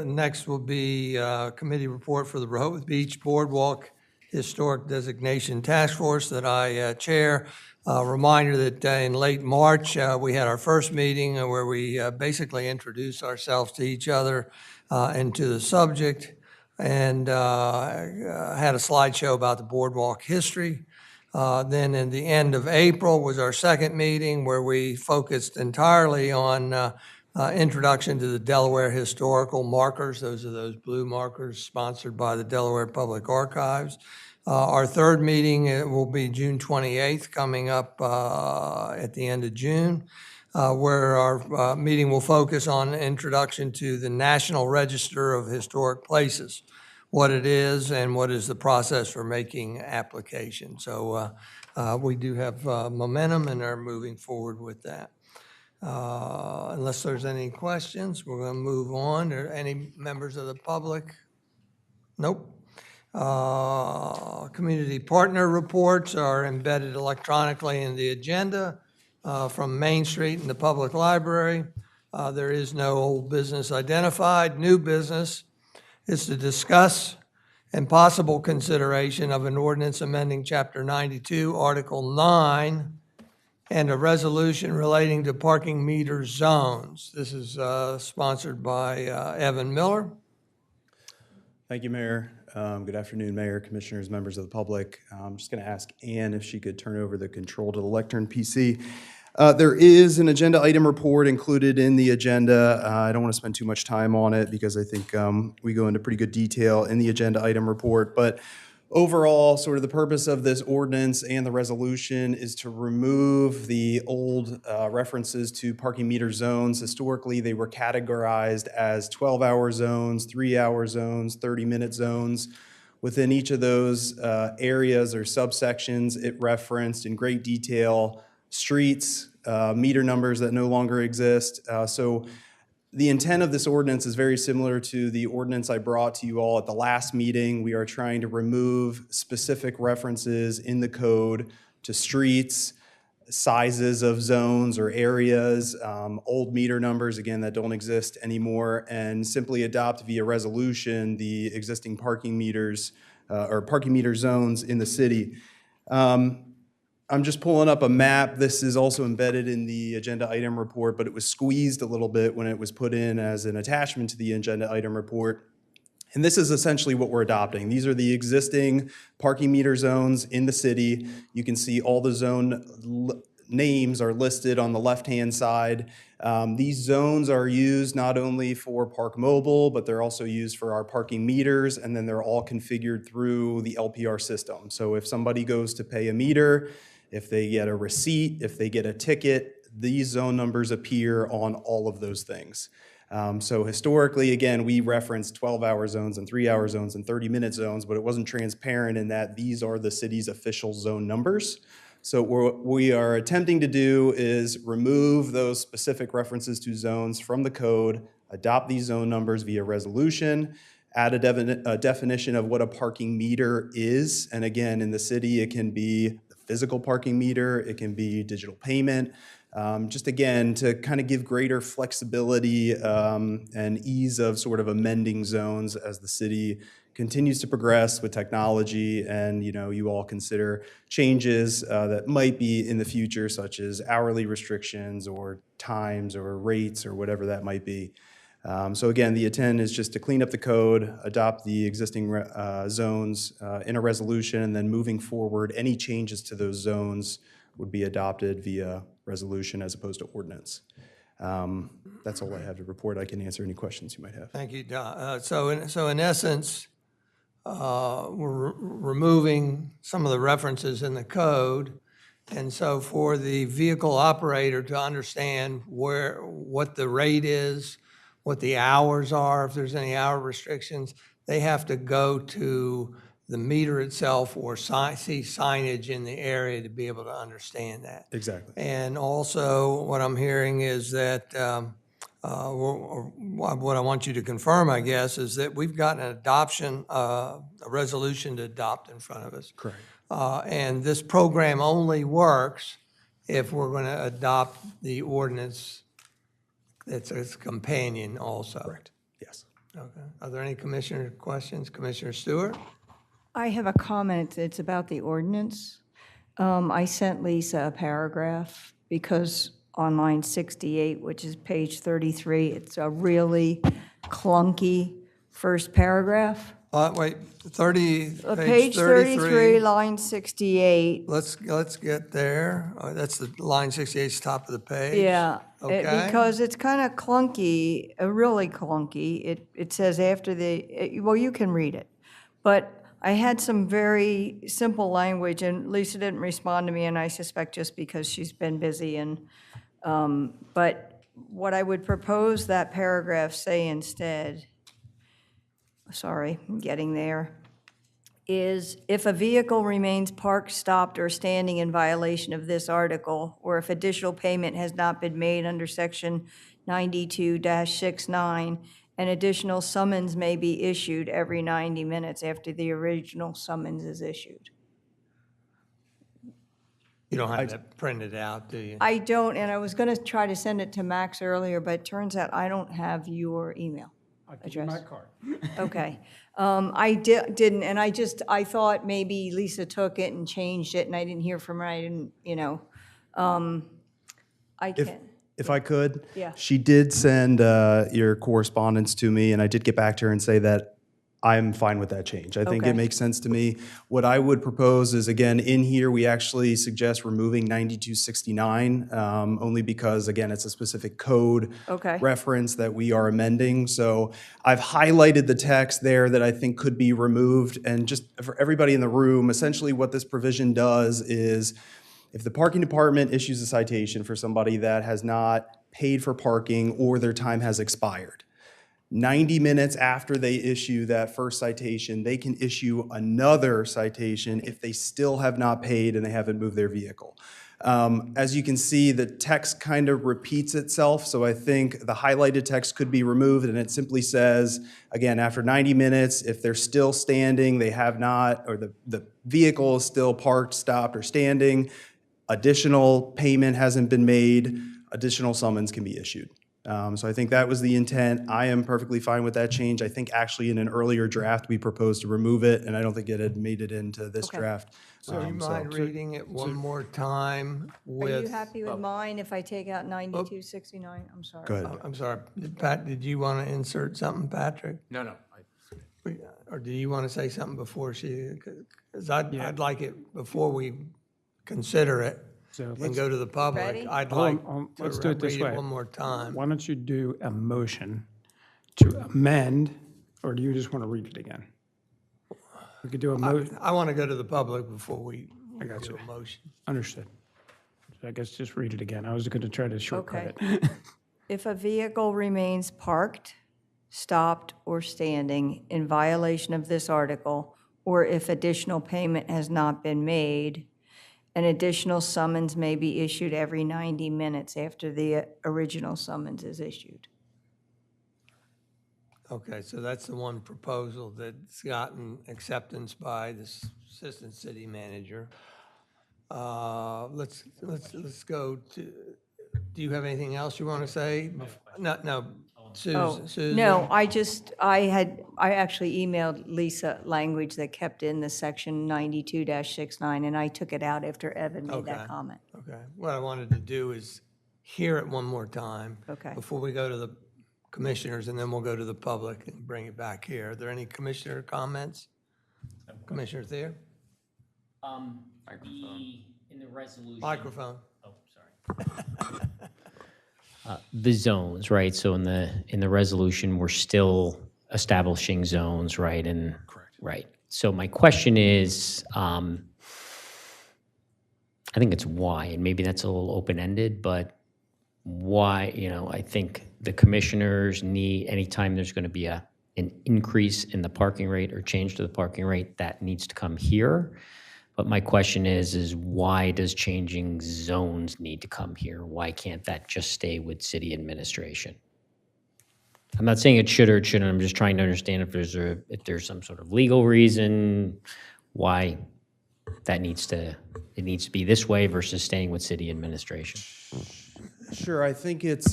Next will be committee report for the Rehoboth Beach Boardwalk Historic Designation Task Force that I chair. Reminder that in late March, we had our first meeting where we basically introduced ourselves to each other and to the subject, and had a slideshow about the boardwalk history. Then in the end of April was our second meeting where we focused entirely on introduction to the Delaware historical markers. Those are those blue markers sponsored by the Delaware Public Archives. Our third meeting will be June 28th, coming up at the end of June, where our meeting will focus on introduction to the National Register of Historic Places, what it is and what is the process for making application. So we do have momentum and are moving forward with that. Unless there's any questions, we're going to move on. Are any members of the public? Nope. Community partner reports are embedded electronically in the agenda from Main Street and the Public Library. There is no old business identified. New business is to discuss and possible consideration of an ordinance amending Chapter 92, Article 9, and a resolution relating to parking meter zones. This is sponsored by Evan Miller. Thank you, Mayor. Good afternoon, Mayor, Commissioners, members of the public. I'm just going to ask Ann if she could turn over the control to the lectern PC. There is an agenda item report included in the agenda. I don't want to spend too much time on it because I think we go into pretty good detail in the agenda item report. But overall, sort of the purpose of this ordinance and the resolution is to remove the old references to parking meter zones. Historically, they were categorized as 12-hour zones, 3-hour zones, 30-minute zones. Within each of those areas or subsections, it referenced in great detail streets, meter numbers that no longer exist. So the intent of this ordinance is very similar to the ordinance I brought to you all at the last meeting. We are trying to remove specific references in the code to streets, sizes of zones or areas, old meter numbers, again, that don't exist anymore, and simply adopt via resolution the existing parking meters or parking meter zones in the city. I'm just pulling up a map. This is also embedded in the agenda item report, but it was squeezed a little bit when it was put in as an attachment to the agenda item report. And this is essentially what we're adopting. These are the existing parking meter zones in the city. You can see all the zone names are listed on the left-hand side. These zones are used not only for Park Mobile, but they're also used for our parking meters, and then they're all configured through the LPR system. So if somebody goes to pay a meter, if they get a receipt, if they get a ticket, these zone numbers appear on all of those things. So historically, again, we referenced 12-hour zones and 3-hour zones and 30-minute zones, but it wasn't transparent in that these are the city's official zone numbers. So what we are attempting to do is remove those specific references to zones from the code, adopt these zone numbers via resolution, add a definition of what a parking meter is. And again, in the city, it can be physical parking meter, it can be digital payment, just again, to kind of give greater flexibility and ease of sort of amending zones as the city continues to progress with technology and, you know, you all consider changes that might be in the future, such as hourly restrictions or times or rates or whatever that might be. So again, the intent is just to clean up the code, adopt the existing zones in a resolution, and then moving forward, any changes to those zones would be adopted via resolution as opposed to ordinance. That's all I have to report. I can answer any questions you might have. Thank you, Don. So in essence, we're removing some of the references in the code. And so for the vehicle operator to understand what the rate is, what the hours are, if there's any hour restrictions, they have to go to the meter itself or see signage in the area to be able to understand that. Exactly. And also what I'm hearing is that, what I want you to confirm, I guess, is that we've got an adoption, a resolution to adopt in front of us. Correct. And this program only works if we're going to adopt the ordinance. It's a companion also. Correct. Yes. Okay. Are there any commissioner questions? Commissioner Stewart? I have a comment. It's about the ordinance. I sent Lisa a paragraph because on line 68, which is page 33, it's a really clunky first paragraph. Wait, 30, Page 33, line 68. Let's get there. That's the line 68, 's top of the page. Yeah, Okay. because it's kind of clunky, really clunky. It says after well, you can read it. But I had some very simple language, and Lisa didn't respond to me, and I suspect just because she's been busy. But what I would propose that paragraph say instead, sorry, I'm getting there, is if a vehicle remains parked, stopped, or standing in violation of this article, or if additional payment has not been made under section 92-69, an additional summons may be issued every 90 minutes after the original summons is issued. You don't have that printed out, do you? I don't, and I was going to try to send it to Max earlier, but it turns out I don't have your email I'll give you my card. Okay. I didn't, and I thought maybe Lisa took it and changed it, and I didn't hear from her. I didn't, I can. If I could? Yeah. She did send your correspondence to me, and I did get back to her and say that I'm fine with that change. I think Okay. it makes sense to me. What I would propose is, again, in here, we actually suggest removing 9269, only because, again, it's a specific code Okay. reference that we are amending. So I've highlighted the text there that I think could be removed. And just for everybody in the room, essentially what this provision does is, if the parking department issues a citation for somebody that has not paid for parking or their time has expired, 90 minutes after they issue that first citation, they can issue another citation if they still have not paid and they haven't moved their vehicle. As you can see, the text kind of repeats itself, so I think the highlighted text could be removed, and it simply says, again, after 90 minutes, if they're still standing, they have not, or the vehicle is still parked, stopped, or standing, additional payment hasn't been made, additional summons can be issued. So I think that was the intent. I am perfectly fine with that change. I think actually in an earlier draft, we proposed to remove it, and I don't think it had made it into this draft. So you mind reading it one more time with? Are you happy with mine if I take out 9269? I'm sorry. Go ahead. I'm sorry, Pat, did you want to insert something, Patrick? No. Or do you want to say something before she, because I'd like it before we consider it So and let's, go to the public. Ready? I'd like let's to do it this read way. it one more time. Why don't you do a motion to amend, or do you just want to read it again? We could do a motion. I want to go to the public before we got do you. a motion. Understood. So I guess just read it again. I was going to try to shortcut Okay. it. If a vehicle remains parked, stopped, or standing in violation of this article, or if additional payment has not been made, an additional summons may be issued every 90 minutes after the original summons is issued. Okay, so that's the one proposal that's gotten acceptance by the assistant city manager. Let's go to, do you have anything else you want to say? No, Susan. No, I actually emailed Lisa language that kept in the section 92-69, and I took it out after Evan made that Okay. comment. Okay, what I wanted to do is hear it one more time. Okay. Before we go to the commissioners, and then we'll go to the public and bring it back here. Are there any commissioner comments? Commissioner Thayer? In the resolution. Microphone. Oh, sorry. The zones, right? So in the resolution, we're still establishing zones, right? And correct. Right. So my question is, I think it's why, and maybe that's a little open-ended, but why, I think the commissioners need, anytime there's going to be an increase in the parking rate or change to the parking rate, that needs to come here. But my question is why does changing zones need to come here? Why can't that just stay with city administration? I'm not saying it should or it shouldn't. I'm just trying to understand if there's some sort of legal reason why that needs to be this way versus staying with city administration. Sure, I think it's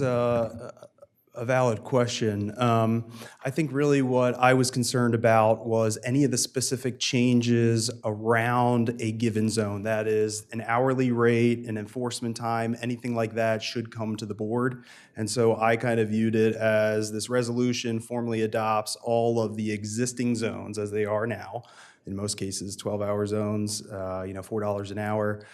a valid question. I think really what I was concerned about was any of the specific changes around a given zone. That is, an hourly rate, an enforcement time, anything like that should come to the board. And so I kind of viewed it as this resolution formally adopts all of the existing zones as they are now. In most cases, 12-hour zones, $4 an hour.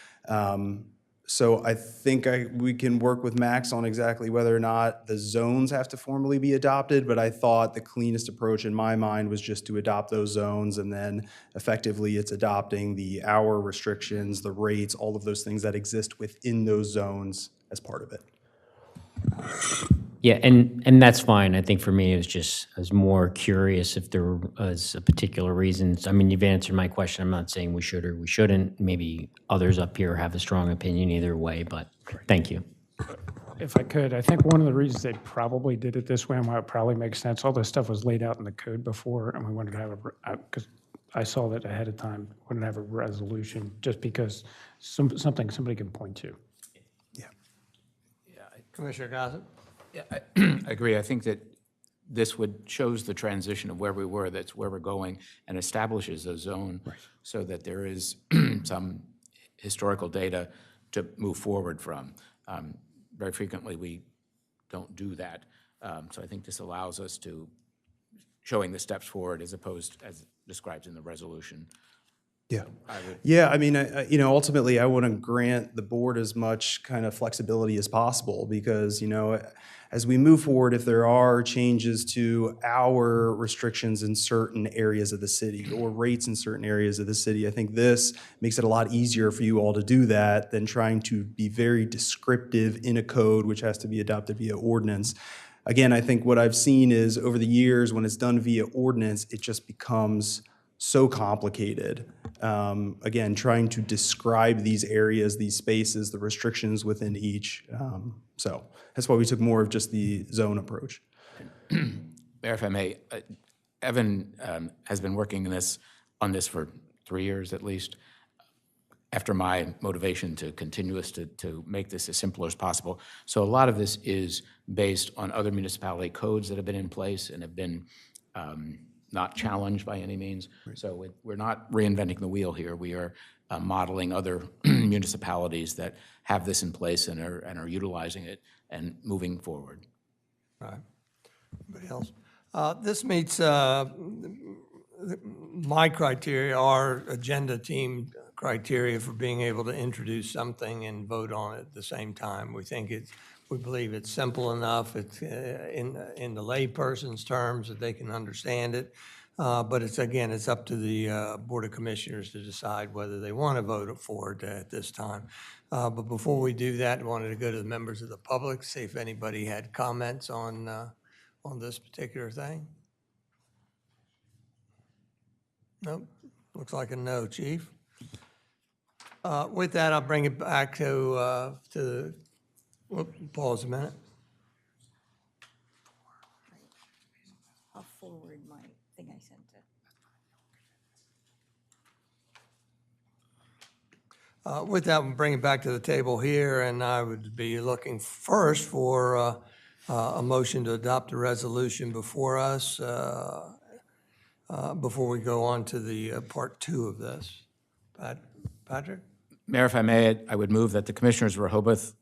So I think we can work with Max on exactly whether or not the zones have to formally be adopted, but I thought the cleanest approach in my mind was just to adopt those zones, and then effectively it's adopting the hour restrictions, the rates, all of those things that exist within those zones as part of it. Yeah, and that's fine. I think for me, I was more curious if there was a particular reason. I mean, you've answered my question. I'm not saying we should or we shouldn't. Maybe others up here have a strong opinion either way, but thank you. If I could, I think one of the reasons they probably did it this way and why it probably makes sense, all this stuff was laid out in the code before, and we wanted to have because I saw that ahead of time, wanted to have a resolution just because something somebody can point to. Commissioner Gossett? Yeah, I agree. I think that this shows the transition of where we were, that's where we're going, and establishes a zone so that there is some historical data to move forward from. Very frequently, we don't do that. So I think this allows us to showing the steps forward as opposed as described in the resolution. Yeah. Yeah, I mean, ultimately, I want to grant the board as much kind of flexibility as possible because, as we move forward, if there are changes to our restrictions in certain areas of the city or rates in certain areas of the city, I think this makes it a lot easier for you all to do that than trying to be very descriptive in a code which has to be adopted via ordinance. Again, I think what I've seen is over the years, when it's done via ordinance, it just becomes so complicated. Again, trying to describe these areas, these spaces, the restrictions within each. So that's why we took more of just the zone approach. Mayor, if I may, Evan has been working on this for 3 years at least. After my motivation to continue us to make this as simple as possible. So a lot of this is based on other municipality codes that have been in place and have been not challenged by any means. So we're not reinventing the wheel here. We are modeling other municipalities that have this in place and are utilizing it and moving forward. Right. Anybody else? This meets my criteria, our agenda team criteria for being able to introduce something and vote on it at the same time. We believe it's simple enough. It's in the layperson's terms that they can understand it. But it's up to the Board of Commissioners to decide whether they want to vote for it at this time. But before we do that, I wanted to go to the members of the public, see if anybody had comments on this particular thing. Nope. Looks like a no, Chief. With that, I'll bring it back to pause a minute. I'll forward my thing I sent to. With that, we'll bring it back to the table here, and I would be looking first for a motion to adopt a resolution before us before we go on to the part 2 of this. Patrick? Mayor, if I may, I would move that the Commissioners of Rehoboth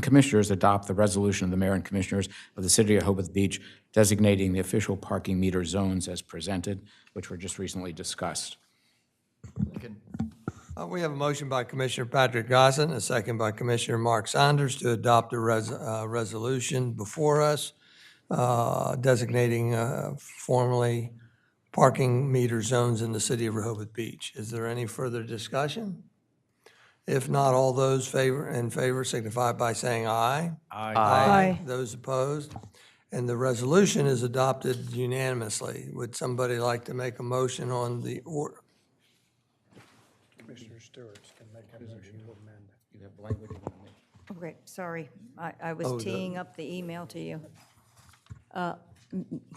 Commissioners adopt the resolution of the Mayor and Commissioners of the City of Rehoboth Beach designating the official parking meter zones as presented, which were just recently discussed. We have a motion by Commissioner Patrick Gossen, a second by Commissioner Mark Saunders to adopt a resolution before us designating formally parking meter zones in the City of Rehoboth Beach. Is there any further discussion? If not, all those in favor signify by saying aye. Aye. Aye. Those opposed? And the resolution is adopted unanimously. Would somebody like to make a motion on the order? Commissioner Stewart's can make a motion to amend. You have language you want to make? Okay, sorry. I was teeing up the email to you.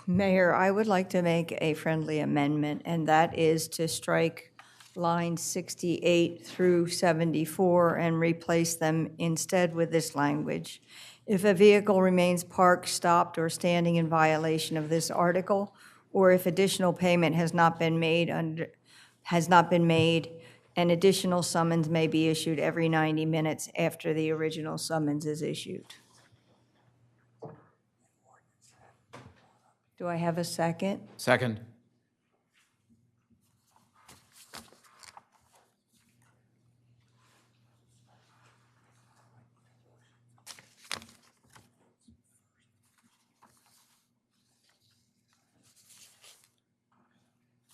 Mayor, I would like to make a friendly amendment, and that is to strike lines 68 through 74 and replace them instead with this language. if a vehicle remains parked, stopped, or standing in violation of this article, or if additional payment has not been made, an additional summons may be issued every 90 minutes after the original summons is issued. Do I have a second? Second.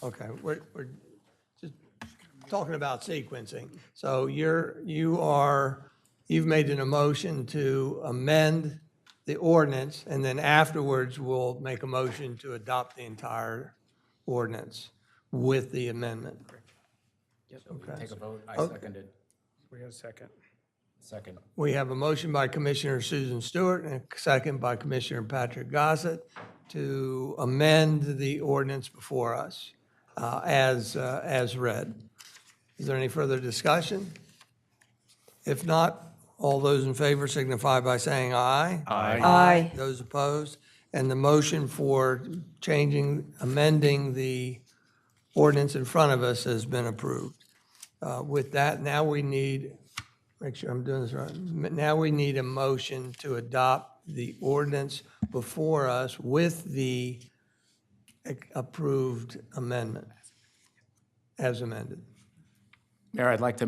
Okay, we're just talking about sequencing. So you've made an motion to amend the ordinance, and then afterwards, we'll make a motion to adopt the entire ordinance with the amendment. Yep. Okay. Take a vote. I Okay. seconded. We have a second. Second. We have a motion by Commissioner Susan Stewart and a second by Commissioner Patrick Gossett to amend the ordinance before us as read. Is there any further discussion? If not, all those in favor signify by saying aye. Aye. Those opposed? And the motion for amending the ordinance in front of us has been approved. With that, now we need, make sure I'm doing this right. Now we need a motion to adopt the ordinance before us with the approved amendment as amended. Mayor, I'd like to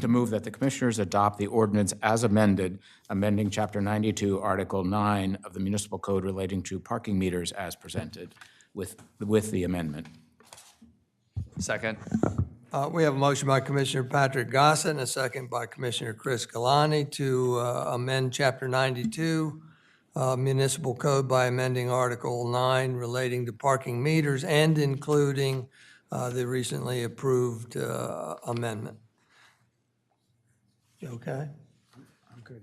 to move that the Commissioners adopt the ordinance as amended, amending Chapter 92, Article 9 of the Municipal Code relating to parking meters as presented with the amendment. Second. We have a motion by Commissioner Patrick Gossett and a second by Commissioner Chris Galani to amend Chapter 92 Municipal Code by amending Article 9 relating to parking meters and including the recently approved amendment. You okay? I'm good.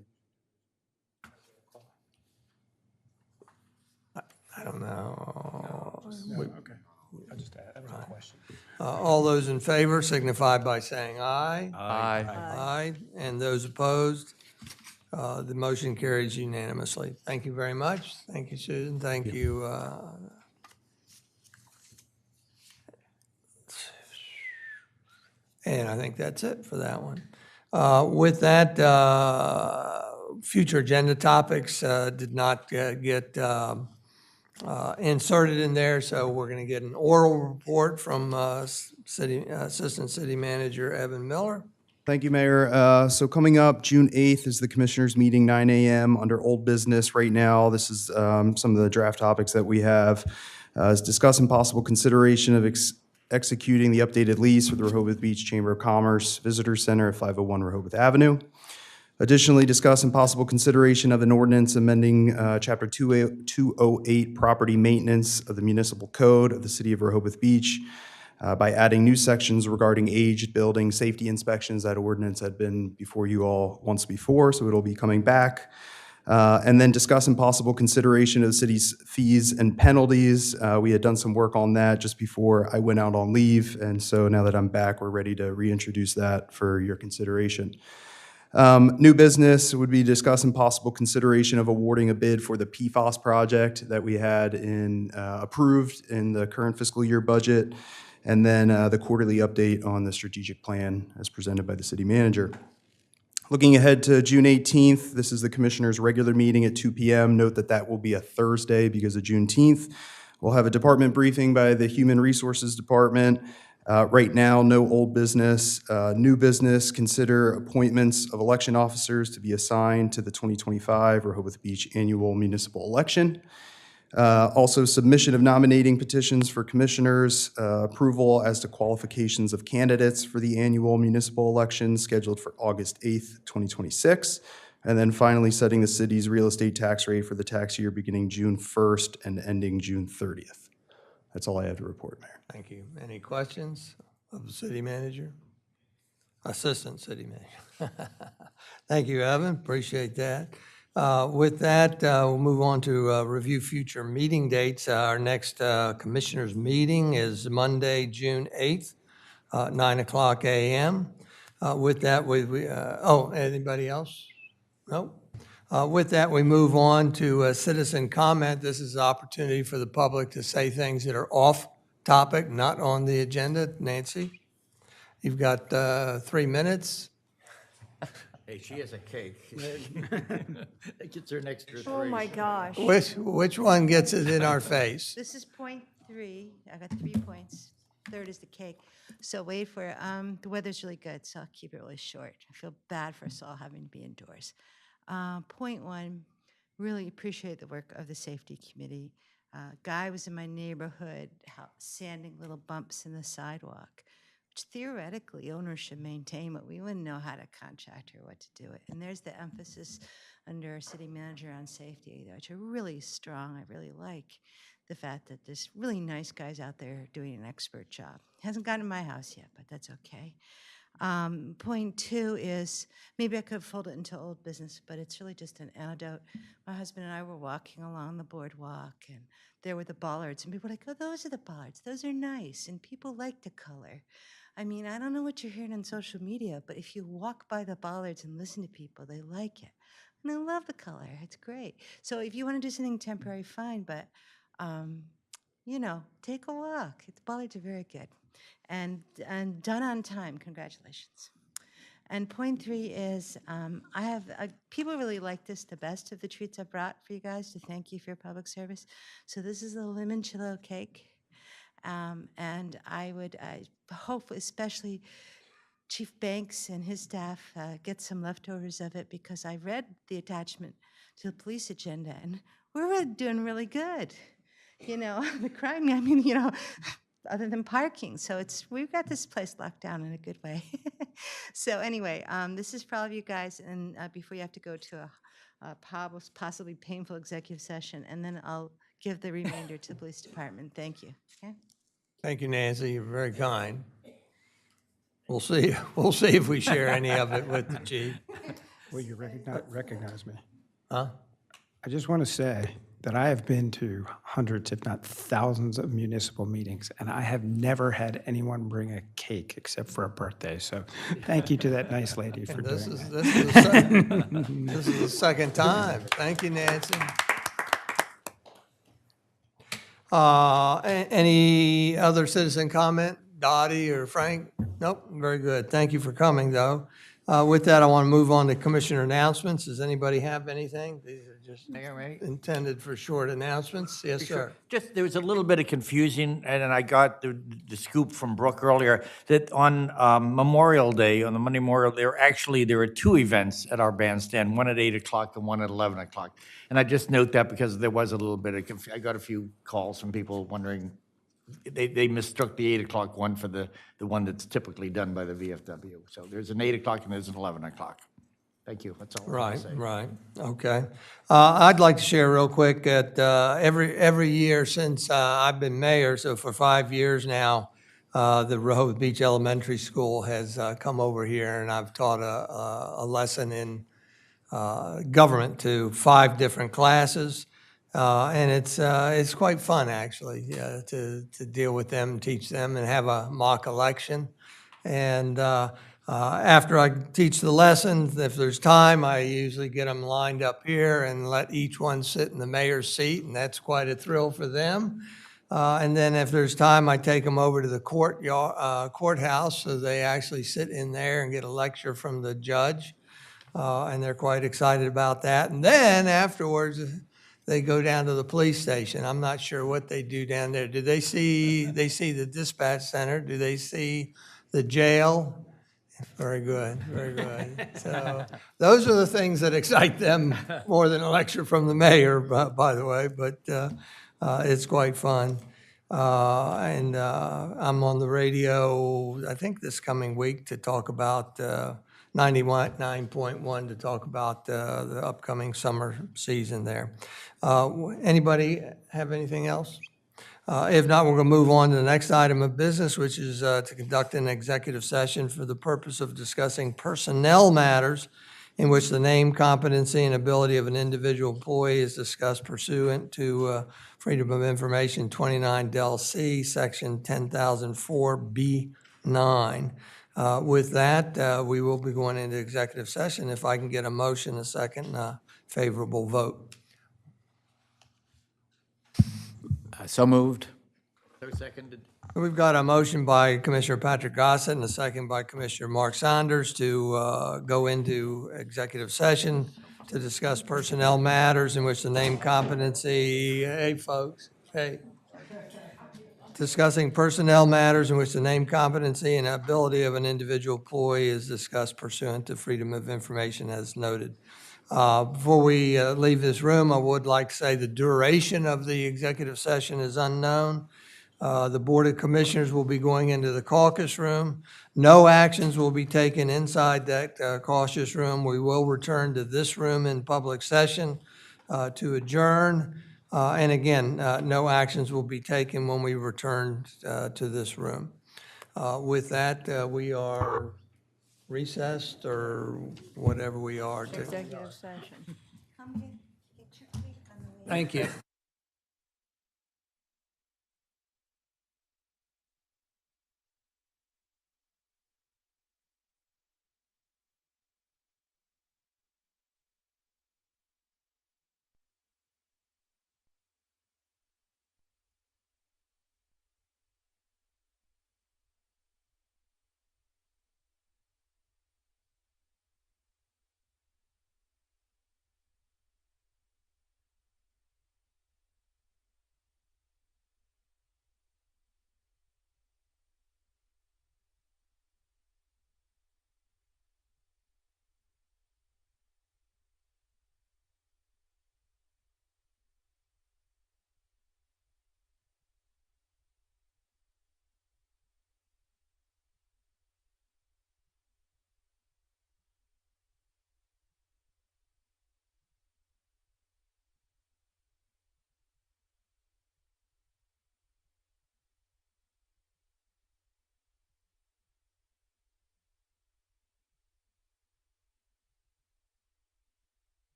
I don't know. Okay. I just have a question. All those in favor signify by saying aye. Aye. Aye. And those opposed? The motion carries unanimously. Thank you very much. Thank you, Susan. Thank you. And I think that's it for that one. With that, future agenda topics did not get inserted in there, so we're going to get an oral report from Assistant City Manager Evan Miller. Thank you, Mayor. So coming up, June 8th is the Commissioners' meeting, 9 a.m. under old business right now. This is some of the draft topics that we have. Is discussing possible consideration of executing the updated lease with the Rehoboth Beach Chamber of Commerce Visitor Center at 501 Rehoboth Avenue. Additionally, discuss possible consideration of an ordinance amending Chapter 208 Property Maintenance of the Municipal Code of the City of Rehoboth Beach by adding new sections regarding aged building safety inspections. That ordinance had been before you all once before, so it'll be coming back. And then discuss possible consideration of the city's fees and penalties. We had done some work on that just before I went out on leave, and so now that I'm back, we're ready to reintroduce that for your consideration. New business would be discussing possible consideration of awarding a bid for the PFAS project that we had approved in the current fiscal year budget, and then the quarterly update on the strategic plan as presented by the city manager. Looking ahead to June 18th, this is the Commissioners' regular meeting at 2 p.m. Note that that will be a Thursday because of Juneteenth. We'll have a department briefing by the Human Resources Department. Right now, no old business. New business, consider appointments of election officers to be assigned to the 2025 Rehoboth Beach Annual Municipal Election. Also, submission of nominating petitions for commissioners, approval as to qualifications of candidates for the annual municipal election scheduled for August 8th, 2026. And then finally, setting the city's real estate tax rate for the tax year beginning June 1st and ending June 30th. That's all I have to report, Mayor. Thank you. Any questions of the city manager? Assistant city manager. Thank you, Evan. Appreciate that. With that, we'll move on to review future meeting dates. Our next commissioners' meeting is Monday, June 8th, 9 o'clock a.m. With that, anybody else? No? With that, we move on to citizen comment. This is an opportunity for the public to say things that are off topic, not on the agenda. Nancy, you've got 3 minutes. Hey, she has a cake. That gets her an extra 3. Oh, my gosh. Which one gets it in our face? This is point 3. I got 3 points. Third is the cake. So wait for it. The weather's really good, so I'll keep it really short. I feel bad for us all having to be indoors. Point 1, really appreciate the work of the safety committee. Guy was in my neighborhood sanding little bumps in the sidewalk, which theoretically owners should maintain, but we wouldn't know how to contract or what to do it. And there's the emphasis under our city manager on safety, which are really strong. I really like the fact that there's really nice guys out there doing an expert job. Hasn't gotten to my house yet, but that's okay. Point 2 is, maybe I could fold it into old business, but it's really just an anecdote. My husband and I were walking along the boardwalk, and there were the bollards, and people were like, oh, those are the bollards. Those are nice, and people like the color. I mean, I don't know what you're hearing on social media, but if you walk by the bollards and listen to people, they like it. And I love the color. It's great. So if you want to do something temporary, fine, but, you know, take a walk. The bollards are very good. And done on time. Congratulations. And point 3 is, people really like this, the best of the treats I brought for you guys to thank you for your public service. So this is a limoncello cake. And I would hope, especially Chief Banks and his staff, get some leftovers of it, because I read the attachment to the police agenda, and we're really doing really good. You know, the crime, I mean, you know, other than parking. So we've got this place locked down in a good way. So anyway, this is for all of you guys, and before you have to go to a possibly painful executive session, and then I'll give the remainder to the police department. Thank you. Okay. Thank you, Nancy. You're very kind. We'll see. We'll see if we share any of it with the chief. Will you recognize me? Huh? I just want to say that I have been to hundreds, if not thousands, of municipal meetings, and I have never had anyone bring a cake except for a birthday. So thank you to that nice lady for doing that. This is the second time. Thank you, Nancy. Any other citizen comment? Dottie or Frank? Nope, very good. Thank you for coming, though. With that, I want to move on to commissioner announcements. Does anybody have anything? These are just intended for short announcements. Yes, sir. Just, there was a little bit of confusion, and I got the scoop from Brooke earlier, that on Memorial Day, on the Monday Memorial, there were 2 events at our bandstand, one at 8 o'clock and one at 11 o'clock. And I just note that because there was a little bit of confusion. I got a few calls from people wondering, they mistook the 8 o'clock one for the one that's typically done by the VFW. So there's an 8 o'clock and there's an 11 o'clock. Thank you. That's all I want to say. Right. Okay. I'd like to share real quick that every year since I've been mayor, so for 5 years now, the Rehoboth Beach Elementary School has come over here, and I've taught a lesson in government to 5 different classes. And it's quite fun, actually, to deal with them, teach them, and have a mock election. And after I teach the lessons, if there's time, I usually get them lined up here and let each one sit in the mayor's seat, and that's quite a thrill for them. And then if there's time, I take them over to the courthouse, so they actually sit in there and get a lecture from the judge, and they're quite excited about that. And then afterwards, they go down to the police station. I'm not sure what they do down there. Do they see the dispatch center? Do they see the jail? Very good, very good. So those are the things that excite them more than a lecture from the mayor, by the way, but it's quite fun. And I'm on the radio, I think this coming week, to talk about 91.9.1 to talk about the upcoming summer season there. Anybody have anything else? If not, we're going to move on to the next item of business, which is to conduct an executive session for the purpose of discussing personnel matters in which the name, competency, and ability of an individual employee is discussed pursuant to Freedom of Information 29 del C, Section 10,004B9. With that, we will be going into executive session. If I can get a motion, a second, favorable vote. So moved. So seconded. We've got a motion by Commissioner Patrick Gossett and a second by Commissioner Mark Saunders to go into executive session to discuss personnel matters in which the name competency, hey folks, hey. Discussing personnel matters in which the name competency and ability of an individual employee is discussed pursuant to freedom of information as noted. Before we leave this room, I would like to say the duration of the executive session is unknown. The Board of Commissioners will be going into the caucus room. No actions will be taken inside that caucus room. We will return to this room in public session to adjourn. And again, no actions will be taken when we return to this room. With that, we are recessed or whatever we are. Executive session. Thank you.